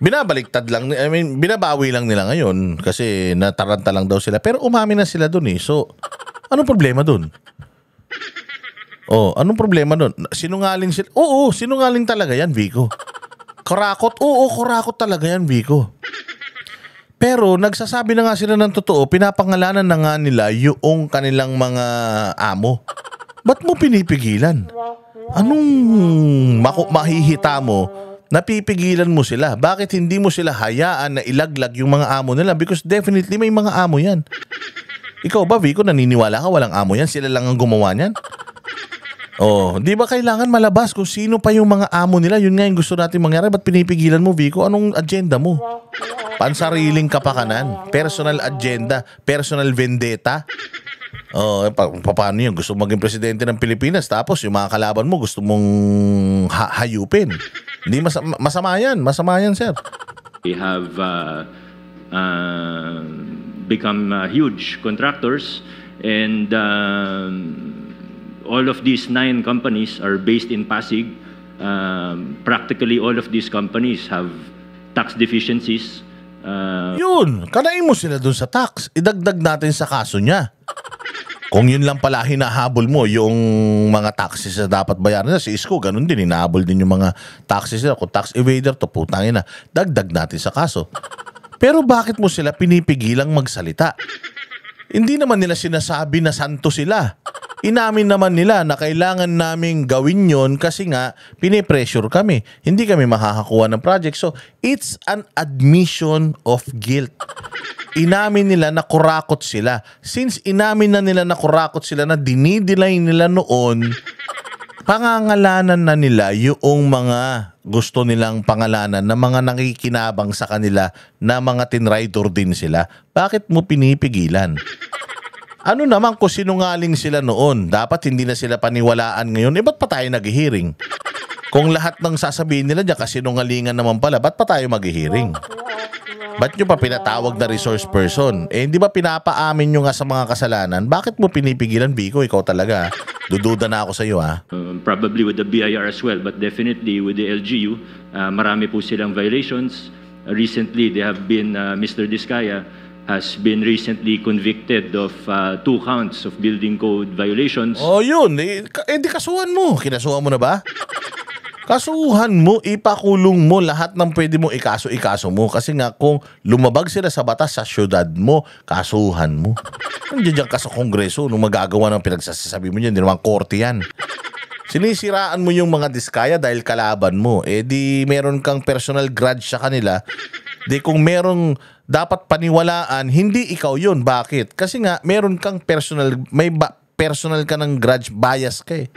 Binabaliktad lang, binabawi lang nila ngayon kasi nataranta lang daw sila. Pero umamin na sila dun eh. So, anong problema dun? Anong problema dun? Sinungaling sila? Oo, sinungaling talaga yan, Vico. Kurakot? Oo, kurakot talaga yan, Vico. Pero nagsasabi na nga sila ng totoo, pinapangalanan na nga nila yung kanilang mga amo. Ba't mo pinipigilan? Anong mahihita mo? Napipigilan mo sila. Bakit hindi mo sila hayaan na ilaglag yung mga amo nila? Because definitely may mga amo yan. Ikaw ba, Vico, naniniwala ka walang amo yan? Sila lang ang gumawa niyan? Di ba kailangan malabas kung sino pa yung mga amo nila? Yun nga yung gusto natin mangyari. Ba't pinipigilan mo, Vico? Anong agenda mo? Pansariling kapakanan? Personal agenda? Personal vendetta? Paano yun? Gusto maging presidente ng Pilipinas tapos yung mga kalaban mo gusto mong hayupin. Hindi masama yan, sir. We have become huge contractors, and all of these 9 companies are based in Pasig. Practically all of these companies have tax deficiencies. Yun, kanain mo sila dun sa tax. Idagdag natin sa kaso niya. Kung yun lang pala hinahabol mo, yung mga taxes na dapat bayaran na, si Isko, ganun din, hinahabol din yung mga taxes na. Kung tax evader to, putangin na, dagdag natin sa kaso. Pero bakit mo sila pinipigilang magsalita? Hindi naman nila sinasabi na santo sila. Inamin naman nila na kailangan naming gawin yon kasi nga pinipressure kami. Hindi kami makakakuha ng project. So, it's an admission of guilt. Inamin nila na kurakot sila. Since inamin na nila na kurakot sila, na dinidilay nila noon, pangangalanan na nila yung mga gusto nilang pangalanan na mga nakikinabang sa kanila na mga tinrider din sila. Bakit mo pinipigilan? Ano naman kung sinungaling sila noon? Dapat hindi na sila paniwalaan ngayon. Ba't pa tayo nag-hearing? Kung lahat ng sasabihin nila dyan kasinungalingan naman pala, ba't pa tayo mag-hearing? Ba't nyo pa pinatawag na resource person? Eh, hindi ba pinapaamin nyo nga sa mga kasalanan? Bakit mo pinipigilan, Biko? Ikaw talaga. Dududa na ako sa iyo, ha? Probably with the BIR as well, but definitely with the LGU, marami po silang violations. Recently, they have been, Mr. Diskaya has been recently convicted of 2 counts of building code violations. Oh, yun. Di kasuhan mo. Kinasuhan mo na ba? Kasuhan mo, ipakulong mo lahat ng pwede mo ikaso mo. Kasi nga kung lumabag sila sa batas sa syudad mo, kasuhan mo. Nandiyan ka sa kongreso nung magagawa ng pinagsasabi mo niyan, hindi naman korte yan. Sinisiraan mo yung mga Diskaya dahil kalaban mo. Eh di meron kang personal grudge sa kanila. Di kung merong dapat paniwalaan, hindi ikaw yun. Bakit? Kasi nga meron kang personal, personal ka ng grudge, bias ka eh.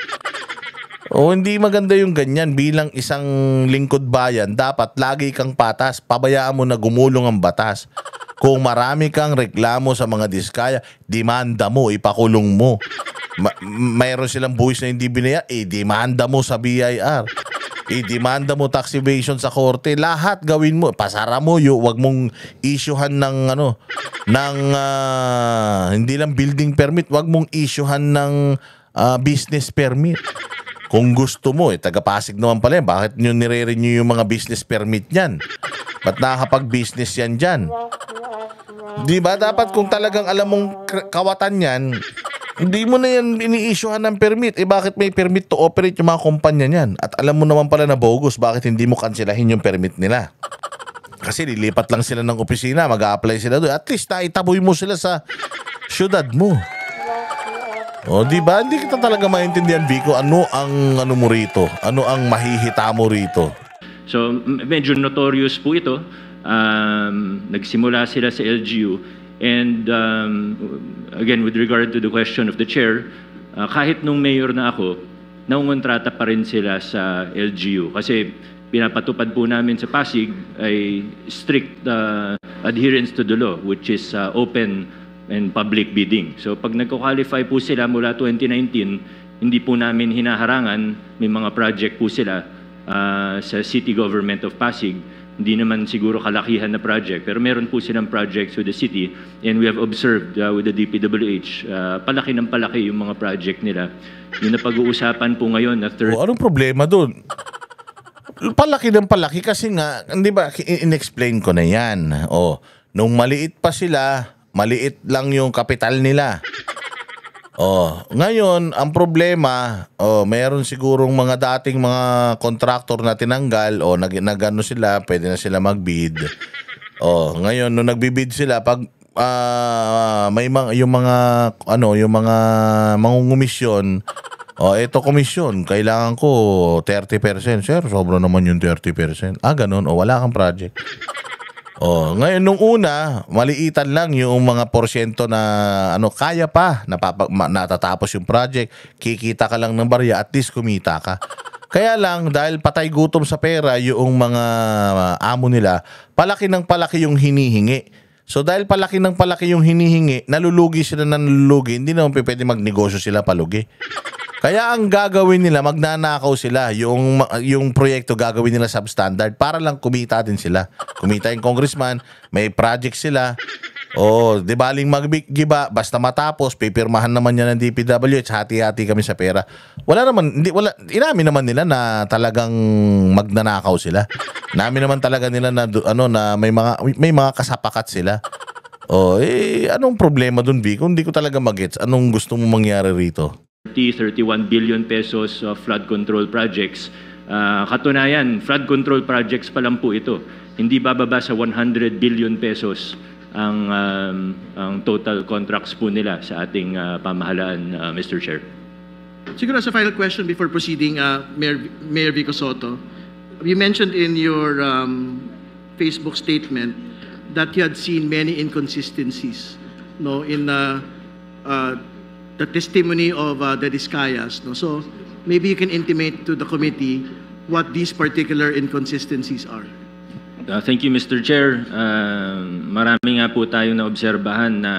O hindi maganda yung ganyan bilang isang lingkod bayan. Dapat lagi kang patas. Pabayaan mo na gumulong ang batas. Kung marami kang reklamo sa mga Diskaya, demanda mo, ipakulong mo. Mayroon silang buwis na hindi binaya, demanda mo sa BIR. I-demanda mo tax evasion sa korte. Lahat gawin mo. Pasara mo yung wag mong issuehan ng hindi lang building permit, wag mong issuehan ng business permit. Kung gusto mo, taga-Pasig naman pala yan. Bakit nyo nire-renew yung mga business permit niyan? Ba't nakakapag-business yan dyan? Di ba? Dapat kung talagang alam mong kawatan yan, hindi mo na yan ini-issuehan ng permit. Bakit may permit to operate yung mga kumpanya niyan? At alam mo naman pala na bogus, bakit hindi mo kanselahin yung permit nila? Kasi lilipat lang sila ng opisina, mag-a-apply sila doon. At least naitaboy mo sila sa syudad mo. O, di ba? Hindi kita talaga maintindihan, Biko. Ano ang mo rito? Ano ang mahihita mo rito? So, medyo notorious po ito. Nagsimula sila sa LGU. And again, with regard to the question of the chair, kahit nung mayor na ako, naungontrata pa rin sila sa LGU. Kasi pinapatupad po namin sa Pasig ay strict adherence to the law, which is open and public bidding. So pag nagko-qualify po sila mula 2019, hindi po namin hinaharangan, may mga project po sila sa City Government of Pasig. Hindi naman siguro kalakihan na project, pero meron po silang projects with the city, and we have observed with the DPWH, palaki ng palaki yung mga project nila. Yung napag-uusapan po ngayon na anong problema doon? Palaki ng palaki kasi nga, hindi ba, in-explain ko na yan. Nung maliit pa sila, maliit lang yung kapital nila. Ngayon, ang problema, mayroon sigurong mga dating mga kontraktor na tinanggal, nagano sila, pwede na sila mag-bid. Ngayon, nung nagbibid sila, pag may yung mga mangungumisyon, ito komisyon, kailangan ko 30%. Sir, sobra naman yung 30%. Ganun, wala kang project. Ngayon nung una, maliitan lang yung mga porsyento na kaya pa natatapos yung project, kikita ka lang ng barya, at least kumita ka. Kaya lang dahil patay gutom sa pera yung mga amo nila, palaki ng palaki yung hinihingi. So dahil palaki ng palaki yung hinihingi, nalulugi sila, hindi naman pwede magnegosyo sila palugi. Kaya ang gagawin nila, magnanakaw sila. Yung proyekto gagawin nila substandard para lang kumita din sila. Kumita yung congressman, may project sila. Di baling maggiba, basta matapos, pipirmahan naman yan ng DPWH, hati-hati kami sa pera. Inamin naman nila na talagang magnanakaw sila. Inamin naman talaga nila na may mga kasapakat sila. Anong problema dun, Vico? Hindi ko talaga magets. Anong gusto mo mangyari rito? 31 billion pesos of flood control projects. Katunayan, flood control projects pa lang po ito. Hindi bababa sa 100 billion pesos ang total contracts po nila sa ating pamahalaan, Mr. Chair. Siguro as a final question before proceeding, Mayor Vico Soto, you mentioned in your Facebook statement that you had seen many inconsistencies in the testimony of the Diskayas. So maybe you can intimate to the committee what these particular inconsistencies are. Thank you, Mr. Chair. Marami nga po tayong naobserbahan na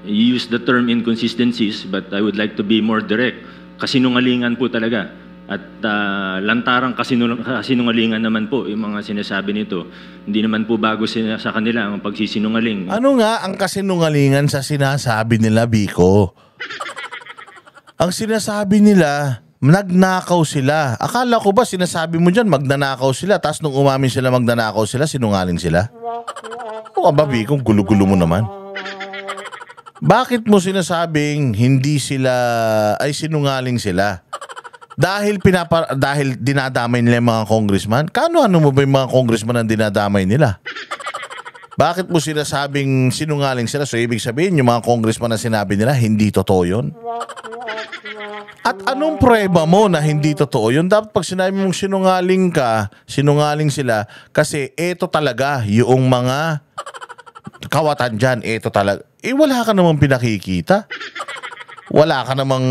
you use the term inconsistencies, but I would like to be more direct. Kasinungalingan po talaga At lantarang kasinungalingan naman po yung mga sinasabi nito. Hindi naman po bago sa kanila ang pagsisinungaling. Ano nga ang kasinungalingan sa sinasabi nila, Biko? Ang sinasabi nila, nagnakaw sila. Akala ko ba sinasabi mo dyan, magnanakaw sila, tapos nung umamin sila magnanakaw sila, sinungaling sila? O ba, Biko, gulo-gulo mo naman. Bakit mo sinasabing hindi sila, ay sinungaling sila? Dahil dinadamay nila yung mga congressman? Kano-ano mo ba yung mga congressman ang dinadamay nila? Bakit mo sinasabing sinungaling sila? So ibig sabihin yung mga congressman na sinabi nila, hindi totoo yun? At anong prueba mo na hindi totoo yun? Dapat pag sinabi mong sinungaling ka, sinungaling sila, kasi eto talaga yung mga kawatan dyan, eto talaga. Wala ka namang pinakikita. Wala ka namang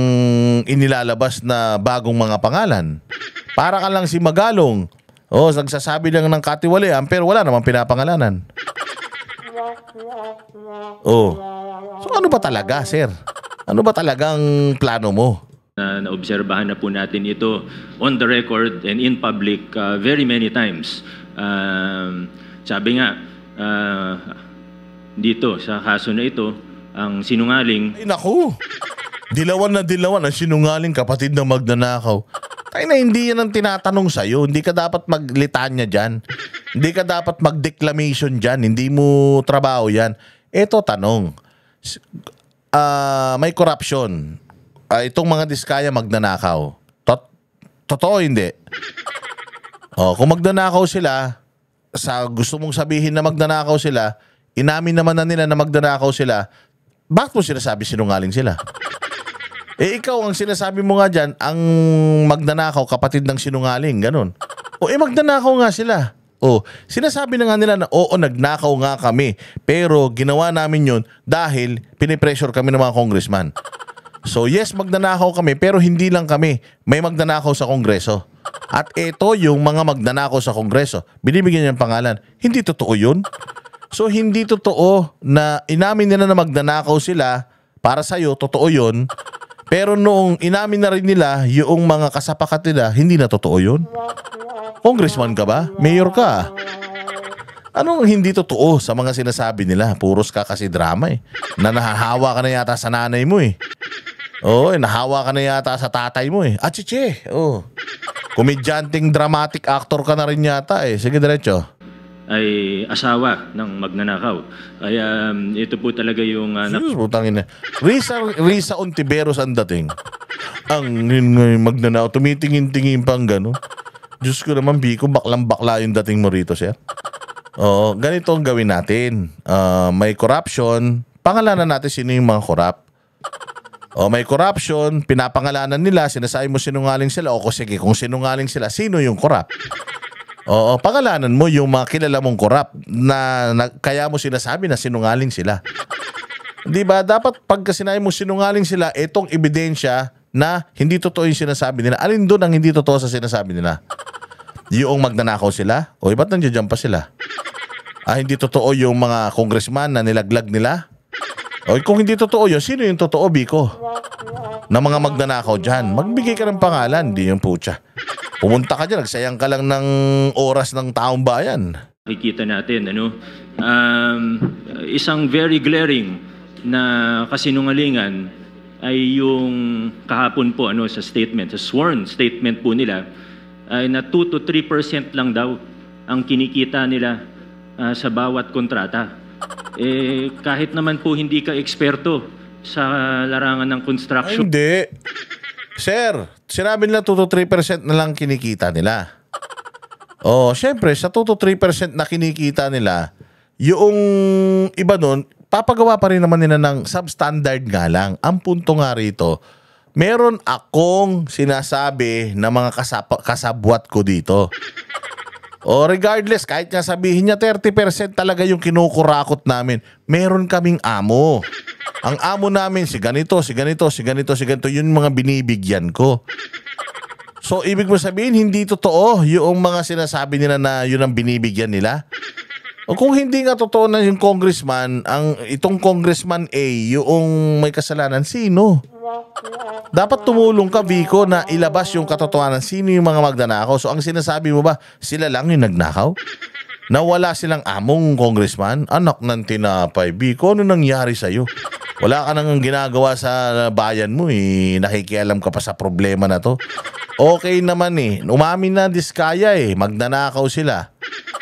inilalabas na bagong mga pangalan. Para ka lang si Magalong. Nagsasabi lang ng katiwalian pero wala namang pinapangalanan. So ano ba talaga, sir? Ano ba talagang plano mo? Naobserbahan na po natin ito on the record and in public very many times. Sabi nga, dito sa kaso na ito, ang sinungaling... Ay naku! Dilawan ang sinungaling kapatid ng magnanakaw. Tayo na hindi yan ang tinatanong sa'yo. Hindi ka dapat maglitanya dyan. Hindi ka dapat mag-declamation dyan. Hindi mo trabaho yan. Eto tanong. May corruption. Itong mga diskaya magnanakaw. Totoo hindi? Kung magnanakaw sila, gusto mong sabihin na magnanakaw sila, inamin naman na nila na magnanakaw sila, bakit mo sinasabi sinungaling sila? Ikaw ang sinasabi mo nga dyan, ang magnanakaw, kapatid ng sinungaling, ganun. Magnanakaw nga sila. Sinasabi na nga nila na, oo, nagnakaw nga kami, pero ginawa namin yun dahil pinipressure kami ng mga congressman. So yes, magnanakaw kami, pero hindi lang kami. May magnanakaw sa Kongreso. At ito yung mga magnanakaw sa Kongreso. Binibigyan niya ng pangalan. Hindi totoo yun. So hindi totoo na inamin nila na magnanakaw sila, para sa'yo, totoo yun. Pero noong inamin na rin nila yung mga kasapakat nila, hindi na totoo yun. Congressman ka ba? Mayor ka. Anong hindi totoo sa mga sinasabi nila? Puros ka kasi drama eh. Na nahahawa ka na yata sa nanay mo eh. Nahawa ka na yata sa tatay mo eh. Achiche! Komedyanteng dramatic actor ka na rin yata eh. Sige, diretso. Ay asawa ng magnanakaw. Ay ito po talaga yung... Serious po, tangin na. Risa Ontiveros ang dating. Ang magnanakaw, tumitingin-tingin pang gano'n. Diyos ko naman, Biko, baklang-bakla yung dating mo rito, sir. Ganito ang gawin natin. May corruption. Pangalanan natin sino yung mga corrupt. May corruption, pinapangalanan nila, sinasabi mo sinungaling sila. Sige, kung sinungaling sila, sino yung corrupt? Pangalanan mo yung mga kilala mong corrupt na kaya mo sinasabi na sinungaling sila. Di ba? Dapat pagka sinabi mo sinungaling sila, itong ebidensya na hindi totoo yung sinasabi nila. Alin doon ang hindi totoo sa sinasabi nila? Yung magnanakaw sila? Ba't nandiyan pa sila? Hindi totoo yung mga congressman na nilaglag nila? Kung hindi totoo yun, sino yung totoo, Biko? Na mga magnanakaw dyan. Magbigay ka ng pangalan, di yung putya. Pumunta ka dyan, nagsayang ka lang ng oras ng taong bayan. Nakikita natin, isang very glaring na kasinungalingan ay yung kahapon po sa statement, sa sworn statement po nila, ay na 2 to 3% lang daw ang kinikita nila sa bawat kontrata. Kahit naman po hindi ka eksperto sa larangan ng construction. Hindi. Sir, sinabi nila 2 to 3% na lang kinikita nila. Syempre, sa 2 to 3% na kinikita nila, yung iba nun, papagawa pa rin naman nila ng substandard nga lang. Ang punto nga rito, meron akong sinasabi na mga kasabwat ko dito. Regardless, kahit nga sabihin niya 30% talaga yung kinukurakot namin, meron kaming amo. Ang amo namin, si ganito, yun mga binibigyan ko. So, ibig mo sabihin, hindi totoo yung mga sinasabi nila na yun ang binibigyan nila? O kung hindi nga totoo na yung congressman, itong congressman A, yung may kasalanan, sino? Dapat tumulong ka, Vico, na ilabas yung katotohanan. Sino yung mga magnanakaw? So ang sinasabi mo ba, sila lang yung nagnakaw? Na wala silang among congressman? Anak ng tinapay, Vico, ano nangyari sa'yo? Wala ka nang ginagawa sa bayan mo eh. Nakikialam ka pa sa problema na to. Okay naman eh. Umamin na Diskaya eh. Magnanakaw sila.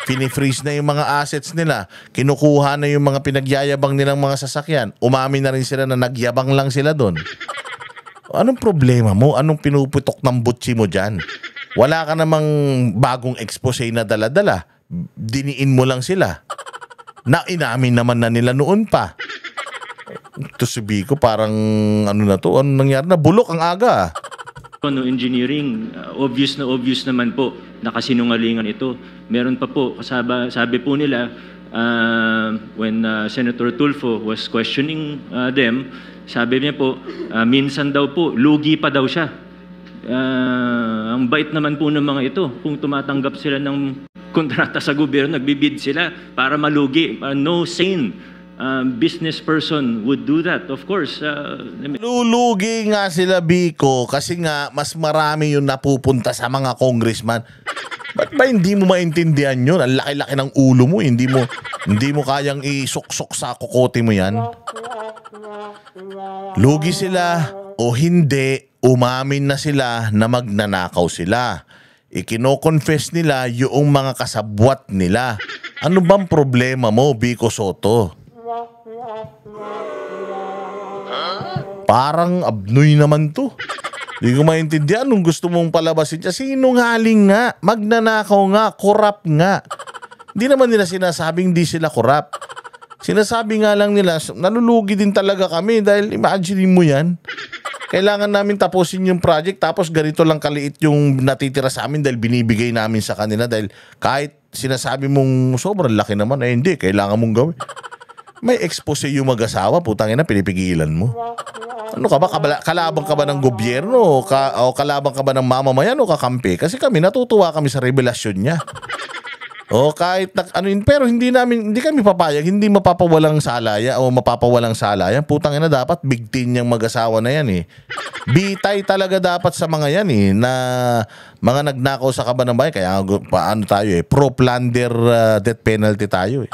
Fini-freeze na yung mga assets nila. Kinukuha na yung mga pinagyayabang nilang mga sasakyan. Umamin na rin sila na nagyabang lang sila doon. Anong problema mo? Anong pinuputok ng butsi mo dyan? Wala ka namang bagong expose na dala-dala. Diniin mo lang sila. Na inamin naman na nila noon pa. Ito si Vico, parang ano na to? Ano nangyari na? Bulok ang aga. No engineering, obvious naman po na kasinungalingan ito. Meron pa po, sabi po nila, when Senator Tulfo was questioning them, sabi niya po, minsan daw po, lugi pa daw siya. Ang bait naman po ng mga ito, kung tumatanggap sila ng kontrata sa gobyerno, nagbibid sila para malugi. No sane business person would do that. Of course, lulugi nga sila, Vico, kasi nga mas marami yung napupunta sa mga congressman. Ba't ba hindi mo maintindihan yun? Ang laki-laki ng ulo mo, hindi mo kayang isuksok sa kokote mo yan. Lugi sila o hindi, umamin na sila na magnanakaw sila. Ikino-confess nila yung mga kasabwat nila. Ano bang problema mo, Vico Soto? Parang abnoy naman to. Hindi ko maintindihan anong gusto mong palabasin niya. Sinungaling nga, magnanakaw nga, korap nga. Hindi naman nila sinasabing di sila korap. Sinasabi nga lang nila, nalulugi din talaga kami dahil imagine mo yan. Kailangan namin tapusin yung project tapos ganito lang kaliit yung natitira sa amin dahil binibigay namin sa kanila dahil kahit sinasabi mong sobrang laki naman, eh hindi, kailangan mong gawin. May expose yung mag-asawa, putang ina, pinipigilan mo. Ano ka ba? Kalabang ka ba ng gobyerno? O kalabang ka ba ng mamamayan o kakampi? Kasi kami, natutuwa kami sa revelasyon niya. O kahit, pero hindi kami papayag, hindi mapapawalang salaya o mapapawalang salayan. Putang ina, dapat big teen yung mag-asawa na yan eh. Bitay talaga dapat sa mga yan eh, na mga nagnakaw sa kaban ng bayan. Kaya paano tayo eh, pro-plunder death penalty tayo eh.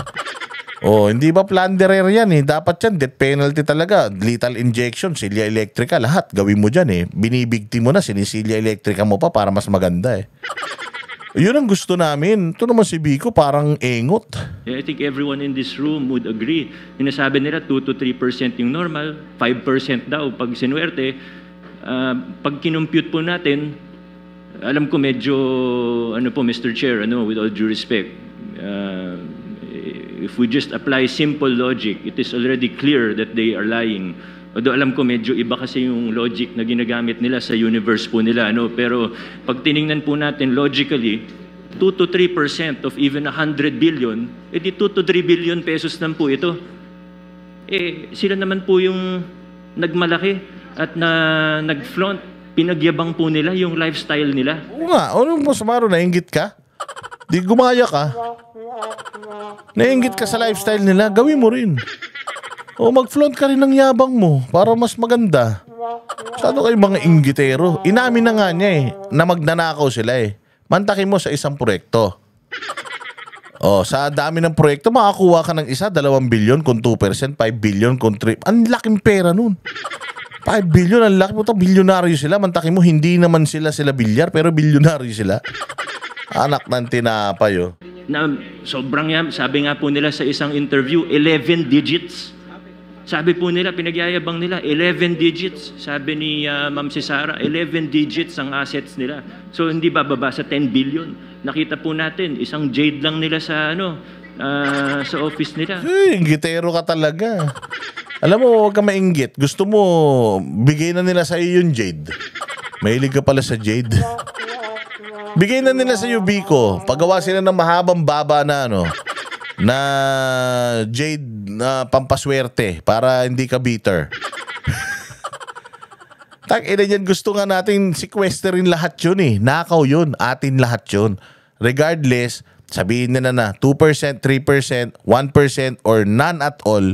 Oh, hindi ba plunderer yan eh. Dapat yan, death penalty talaga. Lethal injection, silya electrica, lahat. Gawin mo dyan eh. Binibigti mo na, sinisilya electrica mo pa para mas maganda eh. Yun ang gusto namin. Ito naman si Vico, parang engot. I think everyone in this room would agree. Sinasabi nila 2 to 3% yung normal, 5% daw pag sinuwerte. Pag kinumpute po natin, alam ko medyo, Mr. Chair, with all due respect, if we just apply simple logic, it is already clear that they are lying. Although alam ko medyo iba kasi yung logic na ginagamit nila sa universe po nila. Pero pag tiningnan po natin logically, 2 to 3% of even 100 billion, edi 2 to 3 billion pesos lang po ito. Sila naman po yung nagmalaki at nag-flaunt. Pinagyabang po nila yung lifestyle nila. Oo nga, ano mo sumaro, nainggit ka? Di gumaya ka? Nainggit ka sa lifestyle nila, gawin mo rin. O mag-flaunt ka rin ng yabang mo para mas maganda. Saan kayo mga inggitero? Inamin na nga niya eh, na magnanakaw sila eh. Mantakin mo sa isang proyekto. O, sa dami ng proyekto, makakuha ka ng isa, 2 billion kung 2%, 5 billion kung 3%. Ang laking pera nun. 5 billion, ang laki mo. Bilyonaryo sila. Mantakin mo, hindi naman sila bilyar, pero bilyonaryo sila. Anak ng tinapay, oh. Na sobrang yan, sabi nga po nila sa isang interview, 11 digits. Sabi po nila, pinagyayabang nila, 11 digits. Sabi ni Ma'am Cesara, 11 digits ang assets nila. So hindi bababa sa 10 billion. Nakita po natin, isang jade lang nila sa sa office nila. Inggitero ka talaga. Alam mo, huwag ka mainggit. Gusto mo, bigay na nila sa iyo yung jade. Mahilig ka pala sa jade. Bigay na nila sa iyo, Vico. Paggawa sila ng mahabang baba na na jade na pampaswerte para hindi ka bitter. Ina yan, gusto nga natin sequesterin lahat yun eh. Nakaw yun, atin lahat yun. Regardless, sabihin nila na 2%, 3%, 1% or none at all,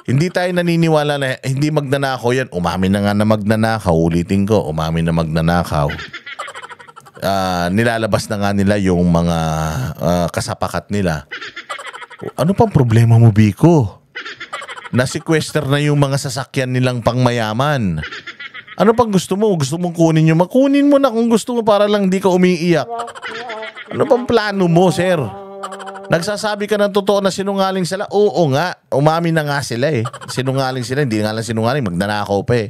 Hindi tayo naniniwala na hindi magnanakaw yan. Umamin na nga na magnanakaw. Ulitin ko, umamin na magnanakaw. Nilalabas na nga nila yung mga kasapakat nila. Ano pang problema mo, Biko? Na-sequester na yung mga sasakyan nilang pangmayaman. Ano pang gusto mo? Gusto mong kunin yung makunin mo na kung gusto mo para lang di ka umiiyak. Ano pang plano mo, sir? Nagsasabi ka ng totoo na sinungaling sila? Oo nga, umamin na nga sila eh. Sinungaling sila, hindi nga lang sinungaling, magnanakaw pa eh.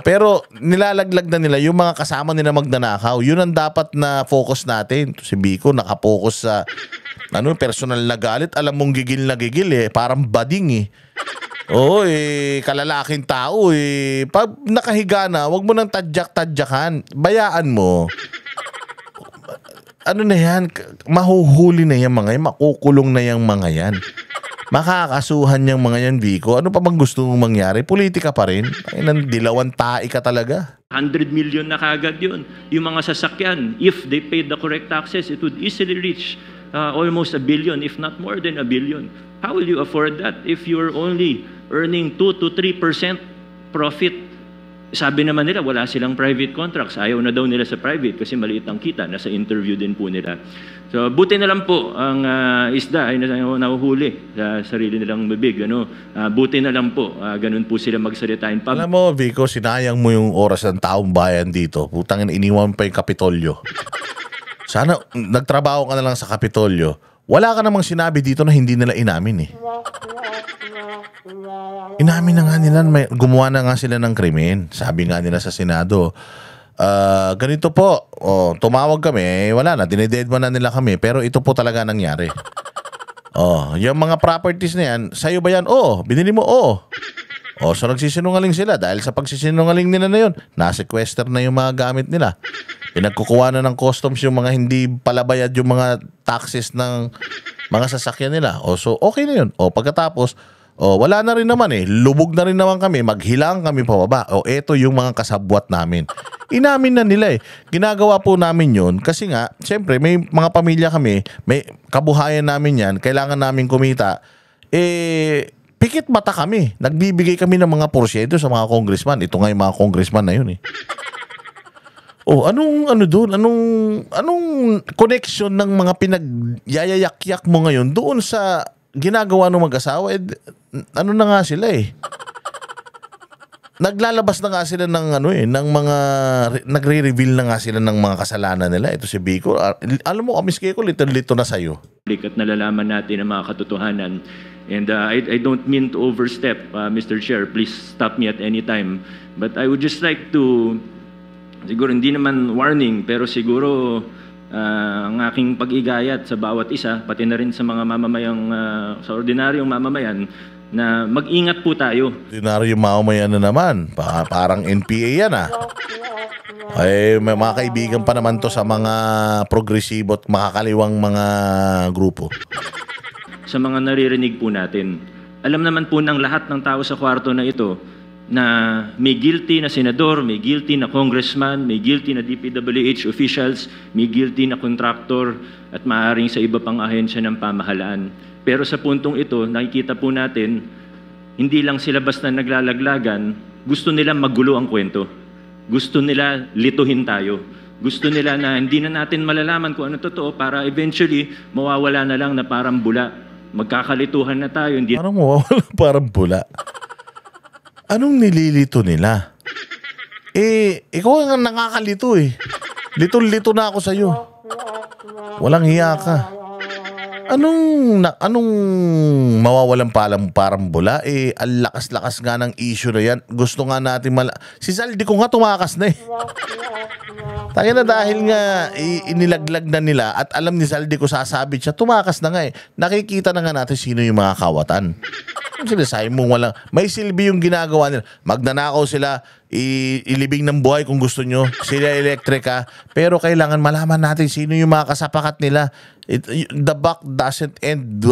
Pero nilalaglag na nila yung mga kasama nila magnanakaw. Yun ang dapat na focus natin. Si Biko nakapokus sa personal na galit. Alam mong gigil na gigil eh, parang bading eh. Kalalaking tao eh. Pag nakahiga na, wag mo nang tadyak-tadyakan. Bayaan mo. Ano na yan? Mahuhuli na yung mga yan. Makukulong na yung mga yan. Makakasuhan yung mga yan, Biko. Ano pa bang gusto mong mangyari? Politika pa rin. Ay, dilawan tae ka talaga. 100 million na kagad yun. Yung mga sasakyan, if they paid the correct taxes, it would easily reach almost 1 billion, if not more than 1 billion. How will you afford that if you're only earning 2 to 3% profit? Sabi naman nila, wala silang private contracts. Ayaw na daw nila sa private kasi maliit ang kita. Nasa interview din po nila. So, buti na lang po ang isda ay nahuhuli sa sarili nilang bibig. Buti na lang po. Ganun po sila magsalitain. Alam mo, Vico, sinayang mo yung oras ng taong bayan dito. Putang iniwan pa yung Kapitolyo. Sana nagtrabaho ka na lang sa Kapitolyo. Wala ka namang sinabi dito na hindi nila inamin eh. Inamin na nga nila, gumawa na nga sila ng krimen. Sabi nga nila sa Senado, ganito po, tumawag kami, wala na, dinededman na nila kami, pero ito po talaga nangyari. Yung mga properties na yan, sa'yo ba yan? Oo. Binili mo? Oo. So nagsisinungaling sila dahil sa pagsisinungaling nila na yun, na-sequester na yung mga gamit nila. Pinagkukuha na ng customs yung mga hindi palabayad yung mga taxes ng mga sasakyan nila. So okay na yun. Pagkatapos, wala na rin naman eh. Lubog na rin naman kami. Maghilang kami pababa. Eto yung mga kasabwat namin. Inamin na nila eh. Ginagawa po namin yun kasi nga, siyempre may mga pamilya kami, may kabuhayan namin yan, kailangan namin kumita. Pikit mata kami. Nagbibigay kami ng mga porsyento sa mga congressman. Ito nga yung mga congressman na yun eh. Anong connection ng mga pinagyayayak-yak mo ngayon doon sa ginagawa ng mag-asawa? Ano na nga sila eh. Naglalabas na nga sila ng ng mga nagre-reveal na nga sila ng mga kasalanan nila. Ito si Biko. Alam mo, Miss Kiko, lito na sa'yo. At nalalaman natin ang mga katotohanan. And I don't mean to overstep, Mr. Chair. Please stop me at any time. But I would just like to, siguro hindi naman warning, pero siguro ang aking pag-igayat sa bawat isa, pati na rin sa mga mamamayang, sa ordinaryong mamamayan, na mag-ingat po tayo. Ordinaryong mamamayan na naman. Parang NPA yan ah. May mga kaibigan pa naman to sa mga progresibo at makakaliwang mga grupo. Sa mga naririnig po natin, alam naman po ng lahat ng tao sa kwarto na ito na may guilty na senador, may guilty na congressman, may guilty na DPWH officials, may guilty na contractor at maaaring sa iba pang ahensya ng pamahalaan. Pero sa puntong ito, nakikita po natin, hindi lang sila basta naglalaglagan, gusto nila magulo ang kwento. Gusto nila lituhin tayo. Gusto nila na hindi na natin malalaman kung ano totoo para eventually mawawala na lang na parang bula. Magkakalituhan na tayo. Hindi... Parang mawawala, parang bula. Anong nililito nila? Ikaw ang nakakalito eh. Lito-lito na ako sa'yo. Walang hiya ka. Anong mawawalan parang bula? Ang lakas-lakas nga ng issue na yan. Gusto nga natin si Saldi ko nga tumakas na eh. Tayo na dahil nga inilaglag na nila at alam ni Saldi ko sasabit siya, tumakas na nga eh. Nakikita na nga natin sino yung mga kawatan. Kung sinasabi mo walang, may silbi yung ginagawa nila. Magnanakaw sila, ilibing ng buhay kung gusto nyo. Sila elektrika. Pero kailangan malaman natin sino yung mga kasapakat nila. The buck doesn't end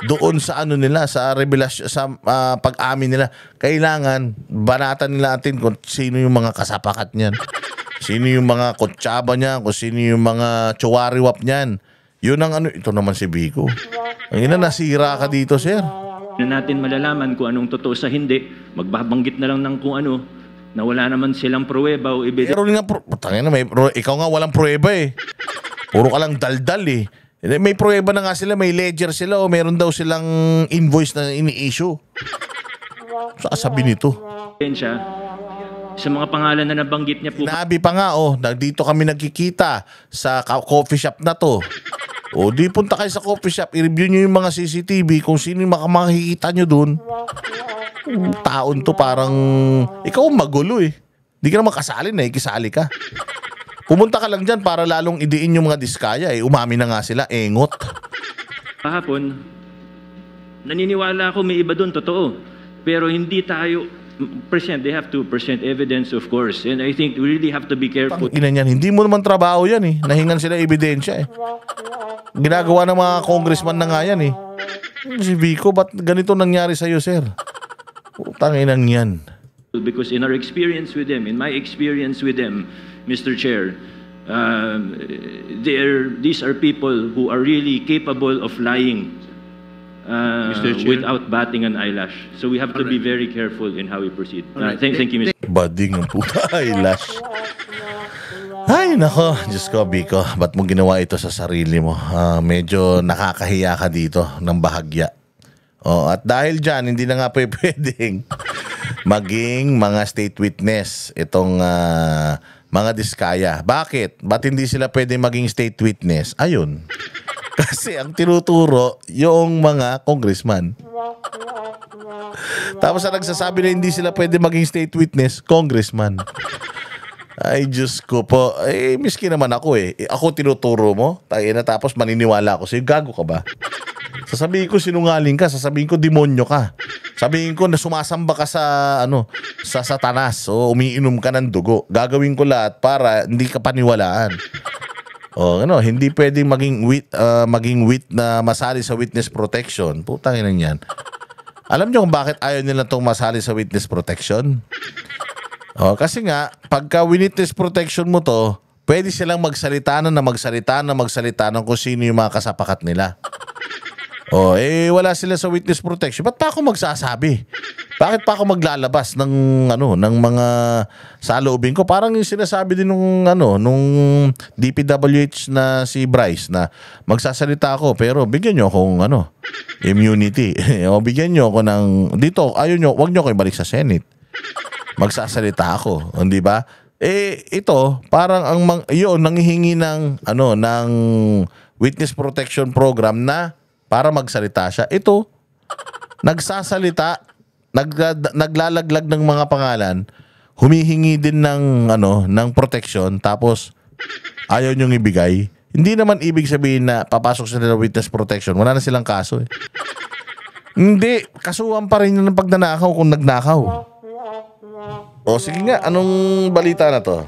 doon sa nila, sa revelasyon, sa pag-amin nila. Kailangan banatan nila natin kung sino yung mga kasapakat niyan. Sino yung mga kutsaba niya, kung sino yung mga chuwariwap niyan. Yun ang ito naman si Biko. Ang ina, nasira ka dito, sir. Na natin malalaman kung anong totoo sa hindi, magbabanggit na lang ng kung ano, na wala naman silang pruweba o ebidensya. Pero nga, tangina, ikaw nga walang pruweba eh. Puro ka lang daldal eh. May pruweba na nga sila, may ledger sila o meron daw silang invoice na ini-issue. Sabi nito. Sa mga pangalan na nabanggit niya po. Sinabi pa nga, dito kami nagkikita sa coffee shop na to. Di punta kayo sa coffee shop, i-review nyo yung mga CCTV kung sino yung makikita nyo dun. Taon to parang, ikaw magulo eh. Di ka naman kasali na, ikisali ka. Pumunta ka lang dyan para lalong idiin yung mga diskaya eh. Umami na nga sila, engot. Kahapon, naniniwala ako may iba dun, totoo. Pero hindi tayo they have to present evidence, of course. And I think we really have to be careful. Ina niyan, hindi mo naman trabaho yan eh. Nahingan sila ebidensya eh. Ginagawa ng mga congressman na nga yan eh. Si Vico, ba't ganito nangyari sa'yo, sir? Tanginang yan. Because in our experience with them, in my experience with them, Mr. Chair, these are people who are really capable of lying without batting an eyelash. So we have to be very careful in how we proceed. Thank you, Mr. Bading ang puta eyelash. Ay, nako. Diyos ko, Biko. Ba't mo ginawa ito sa sarili mo? Medyo nakakahiya ka dito ng bahagya. At dahil dyan, hindi na nga pwedeng maging mga state witness itong mga diskaya. Bakit? Ba't hindi sila pwedeng maging state witness? Ayun. Kasi ang tinuturo yung mga congressman. Tapos ang nagsasabi na hindi sila pwede maging state witness, congressman. Ay, Diyos ko po. Miski naman ako eh. Ako tinuturo mo. Tapos maniniwala ako sa'yo. Gago ka ba? Sasabihin ko sinungaling ka. Sasabihin ko demonyo ka. Sabihin ko na sumasamba ka sa sa Satanas. O umiinom ka ng dugo. Gagawin ko lahat para hindi ka paniwalaan. Hindi pwedeng maging na masali sa witness protection. Putang ina niyan. Alam niyo kung bakit ayaw nila tong masali sa witness protection? Kasi nga, pagka witness protection mo to, pwede silang magsalita ng kung sino yung mga kasapakat nila. Wala sila sa witness protection. Ba't pa ako magsasabi? Bakit pa ako maglalabas ng mga saloobin ko? Parang yung sinasabi din nung DPWH na si Bryce na magsasalita ako pero bigyan nyo akong immunity. O bigyan nyo ako ng dito, wag nyo ko ibalik sa Senate. Magsasalita ako, di ba? Ito parang nanghihingi ng ng witness protection program na para magsalita siya. Ito nagsasalita, naglalaglag ng mga pangalan, humihingi din ng protection, tapos ayaw niyong ibigay. Hindi naman ibig sabihin na papasok sila ng witness protection. Wala na silang kaso eh. Hindi, kasuhan pa rin ng pagnanakaw kung nagnakaw. Sige nga, anong balita na to?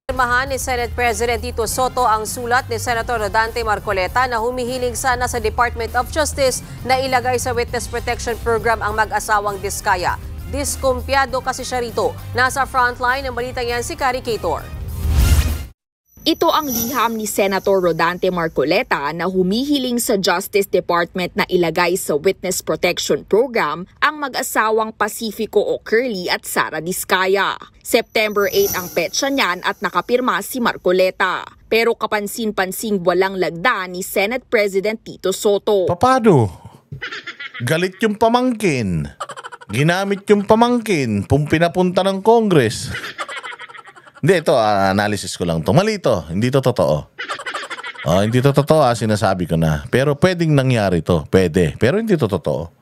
Pirmahan ni Senate President Tito Soto ang sulat ni Senator Rodante Marcoleta na humihiling sana sa Department of Justice na ilagay sa Witness Protection Program ang mag-asawang Diskaya. Diskumpyado kasi siya rito. Nasa frontline ng balita yan si Kari Cator. Ito ang liham ni Senator Rodante Marcoleta na humihiling sa Justice Department na ilagay sa Witness Protection Program ang mag-asawang Pacifico o Curly at Sara Diskaya. September 8 ang petsa niyan at nakapirma si Marcoleta. Pero kapansin-pansing walang lagda ni Senate President Tito Soto. Paano? Galit yung pamangkin. Ginamit yung pamangkin. Pinapunta ng Congress. Hindi, ito, analysis ko lang to. Mali ito. Hindi to totoo. Hindi to totoo, sinasabi ko na. Pero pwedeng nangyari to. Pwede. Pero hindi to totoo.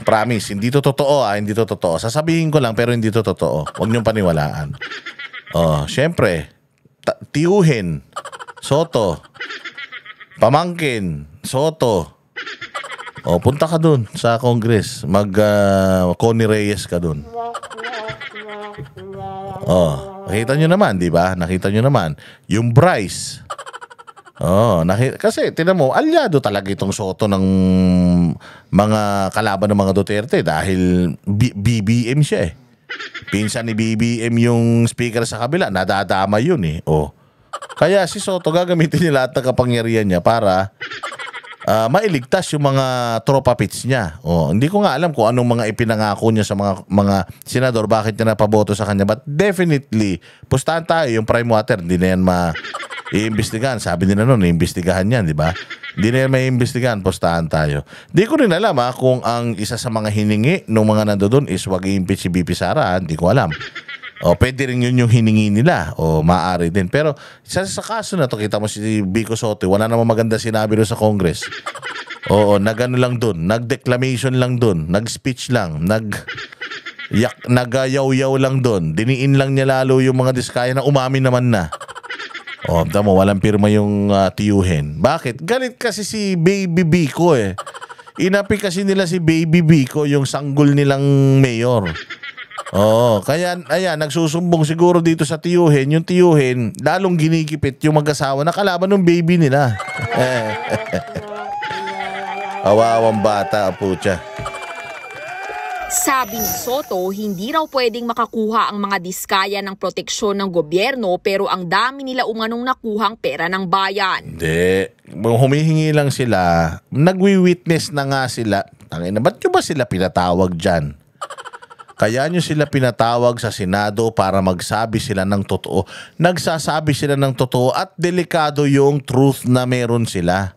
Promise, hindi to totoo, hindi to totoo. Sasabihin ko lang, pero hindi to totoo. Huwag niyong paniwalaan. Siyempre, tiyuhin, Soto, pamangkin, Soto. Punta ka dun sa Congress. Connie Reyes ka dun. Nakita nyo naman, di ba? Nakita nyo naman. Yung Bryce. Kasi, tinan mo, alyado talaga itong Soto ng mga kalaban ng mga Duterte dahil BBM siya eh. Pinsan ni BBM yung speaker sa kabila. Nadadama yun eh. Kaya si Soto gagamitin niya lahat ng kapangyarihan niya para mailigtas yung mga tropa pits niya. Hindi ko nga alam kung anong mga ipinangako niya sa mga senador, bakit niya napaboto sa kanya. But definitely, pustahan tayo yung prime water. Hindi na yan iimbestigahan. Sabi nila noon, iimbestigahan yan, di ba? Hindi na yan may iimbestigahan, pustahan tayo. Di ko rin alam kung ang isa sa mga hiningi ng mga nandoon is wag i-impeach si BP Sara. Hindi ko alam. Pwede rin yun yung hiningi nila. Maaari din. Pero sa kaso na to, kita mo si Vico Soto, wala namang maganda sinabi doon sa Congress. Nag-ano lang doon, nag-declamation lang doon, nag-speech lang, nag-yaw-yaw lang doon. Diniin lang niya lalo yung mga diskaya na umamin naman na. Tama, walang pirma yung tiyuhin. Bakit? Galit kasi si Baby Vico Inapi kasi nila si Baby Vico, yung sanggol nilang mayor. Kaya ayan, nagsusumbong siguro dito sa tiyuhin. Yung tiyuhin, lalong ginikipit yung mag-asawa na kalaban ng baby nila. Awawang bata, putya. Sabi ni Soto, hindi raw pwedeng makakuha ang mga diskaya ng proteksyon ng gobyerno pero ang dami nila umanong nakuhang pera ng bayan. Hindi. Humihingi lang sila. Nagwi-witness na nga sila. Tangina, ba't nyo ba sila pinatawag dyan? Kaya nyo sila pinatawag sa Senado para magsabi sila ng totoo. Nagsasabi sila ng totoo at delikado yung truth na meron sila.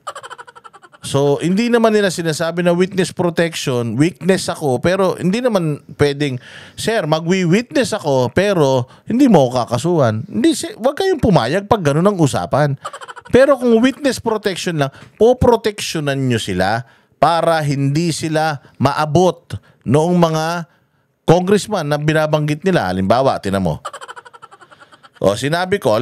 So, hindi naman nila sinasabi na witness protection, witness ako, pero hindi naman pwedeng, sir, magwi-witness ako, pero hindi mo ako kakasuhan. Hindi, wag kayong pumayag pag ganun ang usapan. Pero kung witness protection lang, poproteksyonan nyo sila para hindi sila maabot noong mga congressman na binabanggit nila. Halimbawa, tinan mo. Sinabi ko,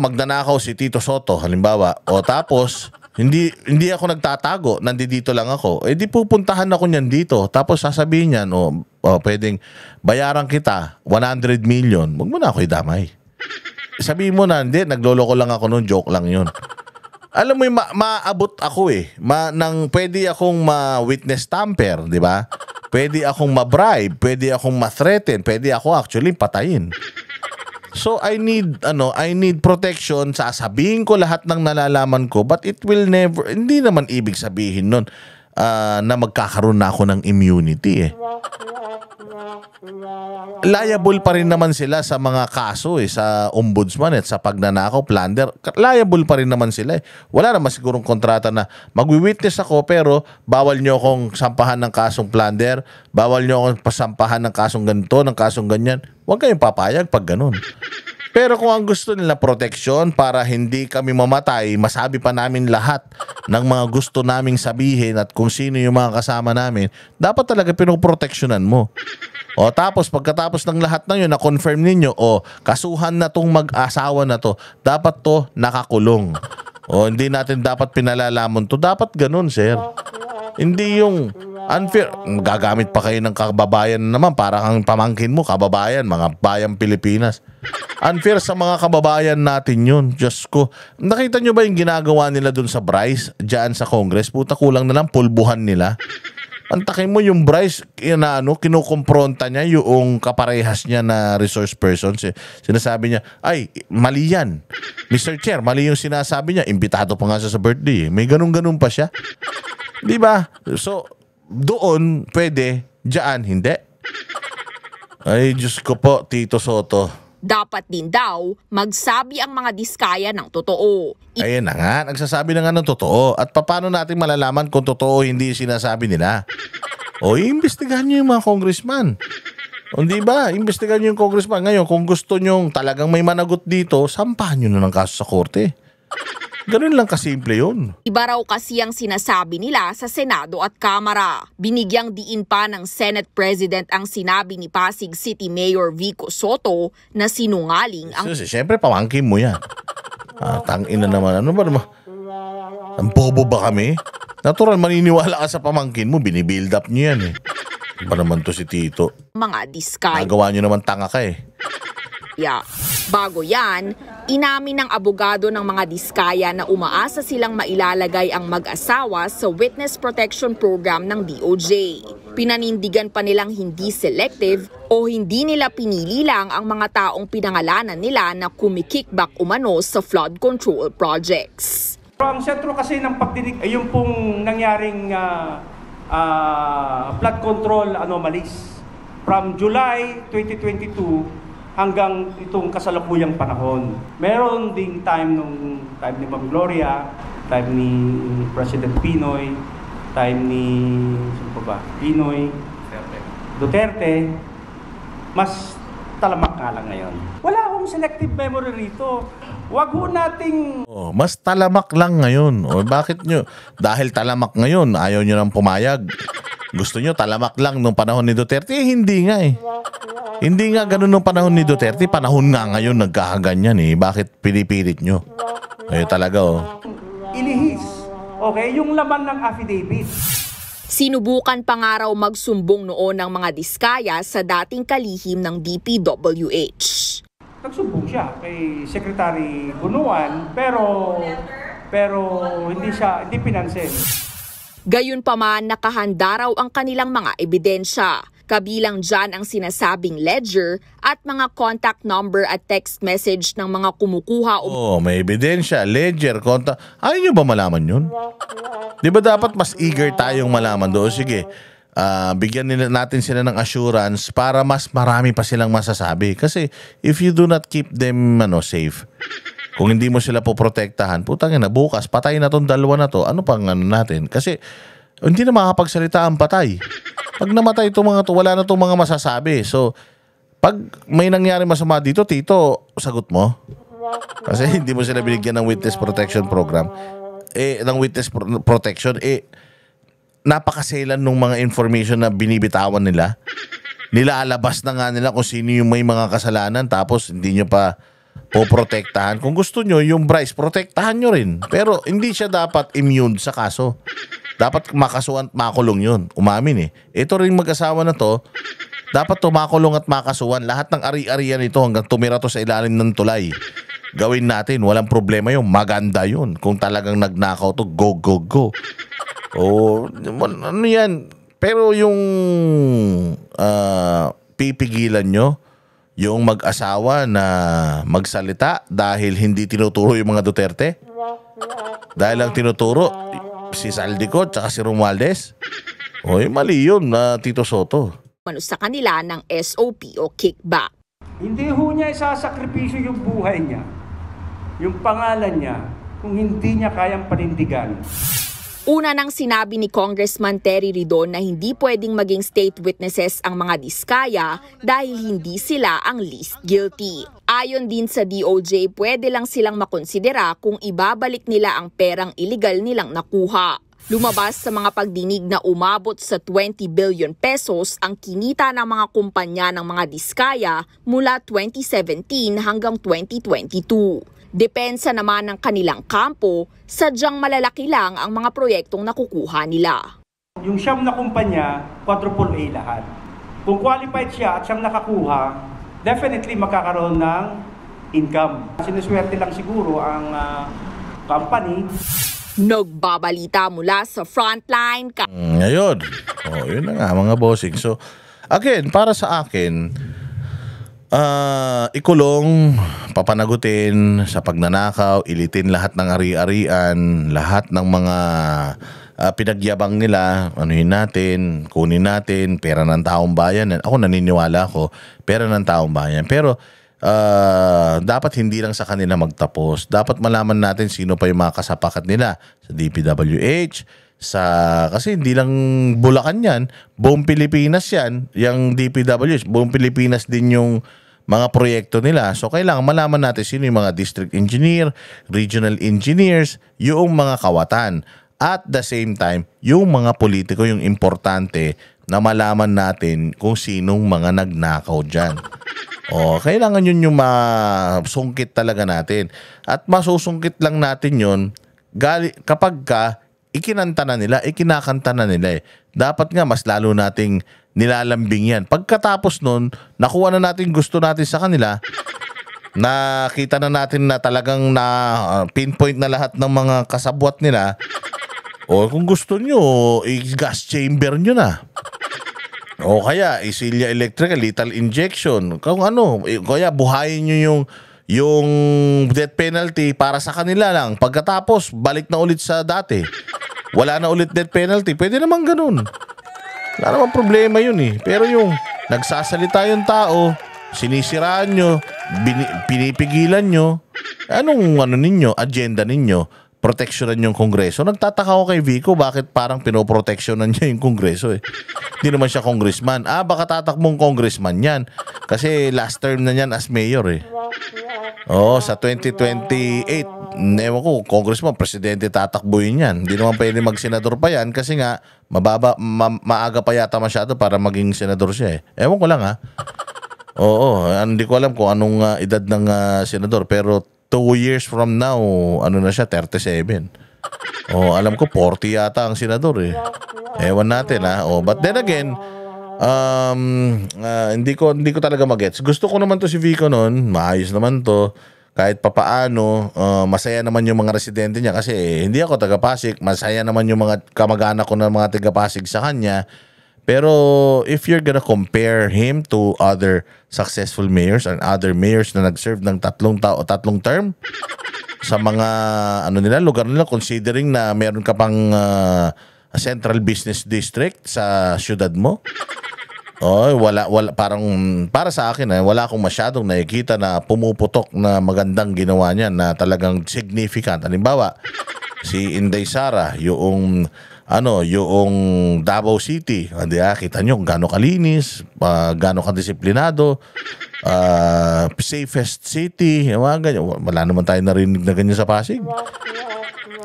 magnanakaw si Tito Soto, halimbawa. Tapos, hindi ako nagtatago, nandito lang ako. Di pupuntahan ako niyan dito. Tapos sasabihin niyan, pwedeng bayaran kita 100 million. Huwag mo na ako idamay. Sabihin mo na, hindi, nagloloko lang ako noon, joke lang yun. Alam mo, maabot ako pwede akong ma-witness tamper, di ba? Pwede akong ma-bribe, pwede akong ma-threaten, pwede ako actually patayin. So I need protection. Sasabihin ko lahat ng nalalaman ko, but it will never, hindi naman ibig sabihin nun na magkakaroon na ako ng immunity Liable pa rin naman sila sa mga kaso sa ombudsman at sa pagnanakaw, plunder. Liable pa rin naman sila Wala naman sigurong kontrata na magwi-witness ako pero bawal nyo akong sampahan ng kasong plunder, bawal nyo akong pasampahan ng kasong ganito, ng kasong ganyan. Huwag kayong papayag pag ganun. Pero kung ang gusto nila proteksyon para hindi kami mamatay, masabi pa namin lahat ng mga gusto naming sabihin at kung sino yung mga kasama namin, dapat talaga pinoproteksyonan mo. Tapos pagkatapos ng lahat ng yun, na-confirm ninyo, kasuhan na tong mag-asawa na to, dapat to nakakulong. Hindi natin dapat pinalalamon to. Dapat ganun, sir. Hindi yung unfair. Gagamit pa kayo ng kababayan naman para kang pamangkin mo, kababayan, mga bayang Pilipinas. Unfair sa mga kababayan natin yun. Diyos ko. Nakita nyo ba yung ginagawa nila dun sa Bryce, dyan sa Congress? Puta, kulang na lang pulbuhan nila. Antakin mo yung Bryce, kinukumpronta niya yung kaparehas niya na resource person. Sinasabi niya, ay, mali yan. Mr. Chair, mali yung sinasabi niya. Imbitado pa nga siya sa birthday. May ganun-ganun pa siya. Di ba? So, doon, pwede. Diyan, hindi. Ay, Diyos ko po, Tito Soto. Dapat din daw magsabi ang mga diskaya ng totoo. Ayan na nga, nagsasabi na nga ng totoo. At paano natin malalaman kung totoo hindi sinasabi nila? Iimbestigahan nyo yung mga congressman. Di ba? Iimbestigahan nyo yung congressman. Ngayon, kung gusto nyo talagang may managot dito, sampahan nyo na ng kaso sa korte. Ganun lang kasimple yun. Iba raw kasi ang sinasabi nila sa Senado at Kamara. Binigyang diin pa ng Senate President ang sinabi ni Pasig City Mayor Vico Soto na sinungaling ang... Siyempre, pamangkin mo yan. Tangina naman. Ano ba naman? Ang bobo ba kami? Natural, maniniwala ka sa pamangkin mo. Binibuild up niyo yan Ba naman to si Tito? Mga diskaya. Nagawa niyo naman tanga ka Bago yan, inamin ng abogado ng mga diskaya na umaasa silang mailalagay ang mag-asawa sa Witness Protection Program ng DOJ. Pinanindigan pa nilang hindi selective o hindi nila pinili lang ang mga taong pinangalanan nila na kumikickback umano sa flood control projects. Pero ang sentro kasi ng pagdinig ay yung pong nangyaring flood control anomalies from July 2022 hanggang itong kasalukuyang panahon. Meron ding time ni Ma'am Gloria, time ni President Pinoy, time ni Pinoy, Duterte, mas talamak nga lang ngayon. Wala akong selective memory rito. Wag ho nating... Mas talamak lang ngayon. O bakit nyo? Dahil talamak ngayon, ayaw nyo nang pumayag. Gusto nyo talamak lang nung panahon ni Duterte? Hindi nga eh. Hindi nga ganun nung panahon ni Duterte. Panahon nga ngayon nagkakaganyan eh. Bakit pinipilit nyo? Talaga Ilihis. Okay? Yung laman ng affidavit. Sinubukan pa nga raw magsumbong noon ng mga Diskaya sa dating kalihim ng DPWH. Nagsumbong siya kay Secretary Bunuan pero hindi pinansin. Gayunpaman, nakahanda raw ang kanilang mga ebidensya. Kabilang dyan ang sinasabing ledger at mga contact number at text message ng mga kumukuha. May ebidensya, ledger, contact. Ayaw nyo ba malaman yun? Di ba dapat mas eager tayong malaman doon? Sige, bigyan natin sila ng assurance para mas marami pa silang masasabi. Kasi if you do not keep them safe, kung hindi mo sila poprotektahan, putang ina, bukas patay na tong dalawa na to. Ano pang natin? Kasi hindi na makakapagsalita ang patay. Pag namatay itong mga to, wala na itong mga masasabi. So, pag may nangyari masama dito, Tito, sagot mo. Kasi hindi mo sila binigyan ng witness protection program. Ng witness protection, napakaselan ng mga information na binibitawan nila. Nilalabas na nga nila kung sino yung may mga kasalanan, tapos hindi nyo pa poprotektahan. Kung gusto nyo, yung Bryce, protektahan nyo rin. Pero hindi siya dapat immune sa kaso. Dapat makasuhan at makulong yun. Umamin eh. Ito rin mag-asawa na to, dapat tumakulong at makasuhan. Lahat ng ari-arian ito hanggang tumira to sa ilalim ng tulay. Gawin natin. Walang problema yun. Maganda yun. Kung talagang nagnakaw to, go, go, go. Ano yan? Pero yung pipigilan nyo, yung mag-asawa na magsalita dahil hindi tinuturo yung mga Duterte? Dahil lang tinuturo si Saldico at si Romualdez? Mali yun na Tito Soto. Sa kanila ng SOP o kickback. Hindi ho niya isasakripisyo yung buhay niya, yung pangalan niya, kung hindi niya kayang panindigan. Una nang sinabi ni Congressman Terry Ridon na hindi pwedeng maging state witnesses ang mga Diskaya dahil hindi sila ang least guilty. Ayon din sa DOJ, pwede lang silang makonsidera kung ibabalik nila ang perang iligal nilang nakuha. Lumabas sa mga pagdinig na umabot sa 20 billion pesos ang kinita ng mga kumpanya ng mga Diskaya mula 2017 hanggang 2022. Depensa naman ng kanilang kampo, sadyang malalaki lang ang mga proyektong nakukuha nila. Yung siyam na kumpanya, quadruple A lahat. Kung qualified siya at siyang nakakuha, definitely magkakaroon ng income. Sinuswerte lang siguro ang company. Nagbabalita mula sa frontline. Ngayon, yun na nga mga bossing. So, again, para sa akin, ikulong, papanagutin sa pagnanakaw, ilitin lahat ng ari-arian, lahat ng mga pinagyabang nila, anuhin natin, kunin natin, pera ng taong bayan. Ako naniniwala ako, pera ng taong bayan. Pero dapat hindi lang sa kanila magtapos. Dapat malaman natin sino pa yung mga kasapakat nila sa DPWH, kasi hindi lang Bulacan yan, buong Pilipinas yan, yung DPWH, buong Pilipinas din yung mga proyekto nila. So, kailangan malaman natin sino yung mga district engineer, regional engineers, yung mga kawatan. At the same time, yung mga politiko, yung importante na malaman natin kung sinong mga nagnakaw dyan. Kailangan yun yung masungkit talaga natin. At masusungkit lang natin yun kapag ikinanta na nila, ikinakanta na nila eh. Dapat nga mas lalo nating nilalambing yan. Pagkatapos nun, nakuha na natin gusto natin sa kanila, nakita na natin na talagang na pinpoint na lahat ng mga kasabwat nila, kung gusto nyo, i-gas chamber nyo na. O kaya, isilya electrical, lethal injection. Kung ano, kaya buhayin nyo yung death penalty para sa kanila lang. Pagkatapos, balik na ulit sa dati. Wala na ulit death penalty. Pwede naman ganun. Wala naman problema yun eh. Pero yung nagsasalita yung tao, sinisiraan nyo, pinipigilan nyo, anong ninyo, agenda ninyo? Proteksyonan yung Kongreso. Nagtataka ako kay Vico bakit parang pinoproteksyonan niya yung Kongreso eh. Hindi naman siya congressman. Baka tatakbong congressman yan. Kasi last term na yan as mayor eh. Sa 2028, ewan ko, congressman, presidente tatakbuhin yan. Hindi naman pwede mag-senador pa yan kasi nga, maaga pa yata masyado para maging senador siya eh. Ewan ko lang ha. Hindi ko alam kung anong edad ng senador pero 2 years from now, ano na siya, 37. Alam ko 40 yata ang senador eh. Ewan natin ha. But then again, hindi ko talaga magets. Gusto ko naman to si Vico noon, maayos naman to. Kahit papaano, masaya naman yung mga residente niya kasi hindi ako taga-Pasig, masaya naman yung mga kamag-anak ko na mga taga-Pasig sa kanya. Pero if you're gonna compare him to other successful mayors and other mayors na nag-serve ng tatlong term sa mga lugar nila, considering na meron ka pang central business district sa syudad mo. Wala parang para sa akin wala akong masyadong nakikita na pumuputok na magandang ginawa niya na talagang significant. Halimbawa, si Inday Sara, yung Davao City, kita nyo kung gaano kalinis, gaano kadisiplinado, safest city, mga ganyan. Wala naman tayo narinig na ganyan sa Pasig.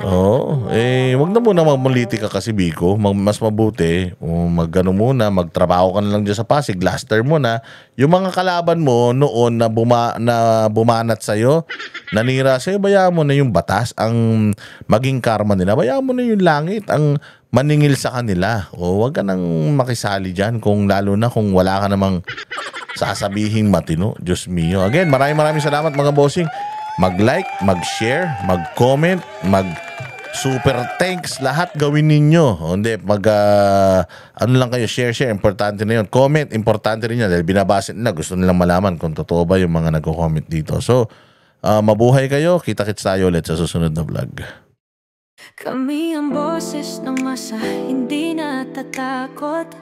Wag na muna magpolitika kasi Vico. Mas mabuti, magtrabaho ka na lang dyan sa Pasig. Last term mo na, yung mga kalaban mo noon na bumanat sa'yo, nanira sa'yo, bayaan mo na yung batas, ang maging karma nila. Bayaan mo na yung langit, ang maningil sa kanila. Wag ka nang makisali dyan, lalo na kung wala ka namang sasabihin matino. Diyos mio. Again, maraming salamat mga bossing. Mag-like, mag-share, mag-comment, super thanks, lahat gawin ninyo. Lang kayo, share, importante na yun. Comment, importante rin yan dahil binabasa nila, gusto nilang malaman kung totoo ba yung mga nagko-comment dito. So, mabuhay kayo, kita-kits tayo ulit sa susunod na vlog. Kami ang boses ng masa, hindi natatakot.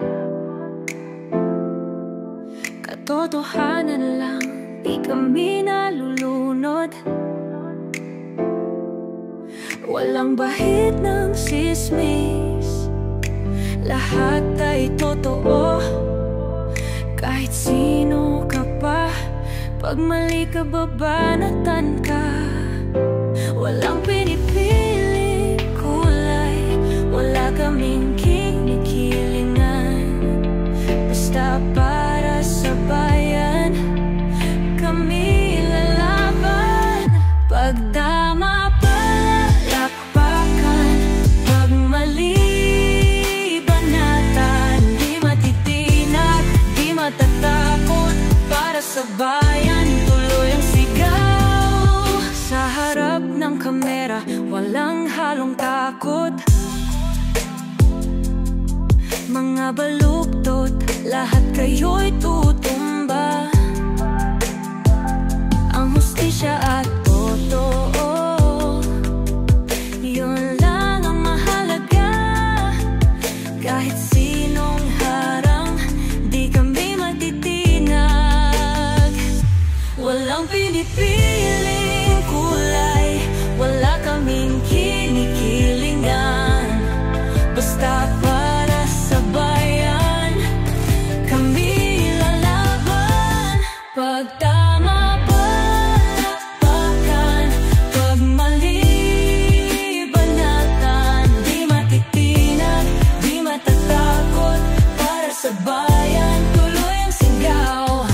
Katotohanan lang, di kami nalulunod. Walang bahid ng sismis, lahat ay totoo. Kahit sino ka pa, pag mali ka babanatan ka. Walang pinipili kulay, wala kaming kinikilingan. Basta para sa bayan, kami lalaban. Pagtama palakpakan, pag mali banatan. Di matitinag, di matatakot, para sa bayan tuloy ang sigaw. Sa harap ng kamera, walang halong takot. Mga baluktot, lahat kayo'y tutumba. Ang hustisya at totoo, yun lang ang mahalaga. Kahit sinong harang, di kami matitinag. Walang pinipiling kulay, wala kaming kinikilingan. Basta para sa bayan, kami lalaban. Pagtama palakpakan, pag mali banatan. Di matitinag, di matatakot, para sa bayan tuloy ang sigaw.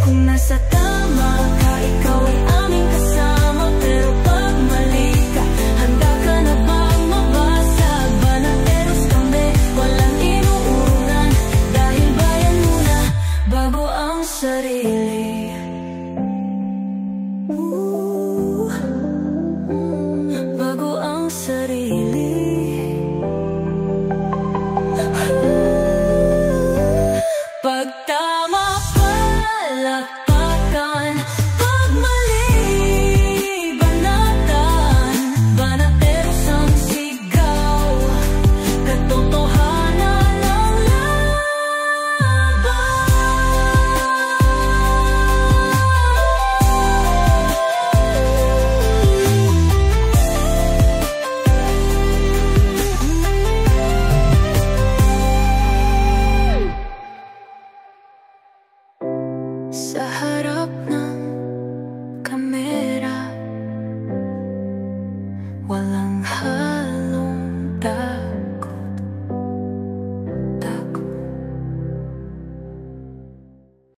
Kung nasa tama ka, ikaw ay aming kasama. Pero pag mali ka, handa ka na bang mabasag? Banateros kami, walang inuunan, dahil bayan muna bago ang sarili.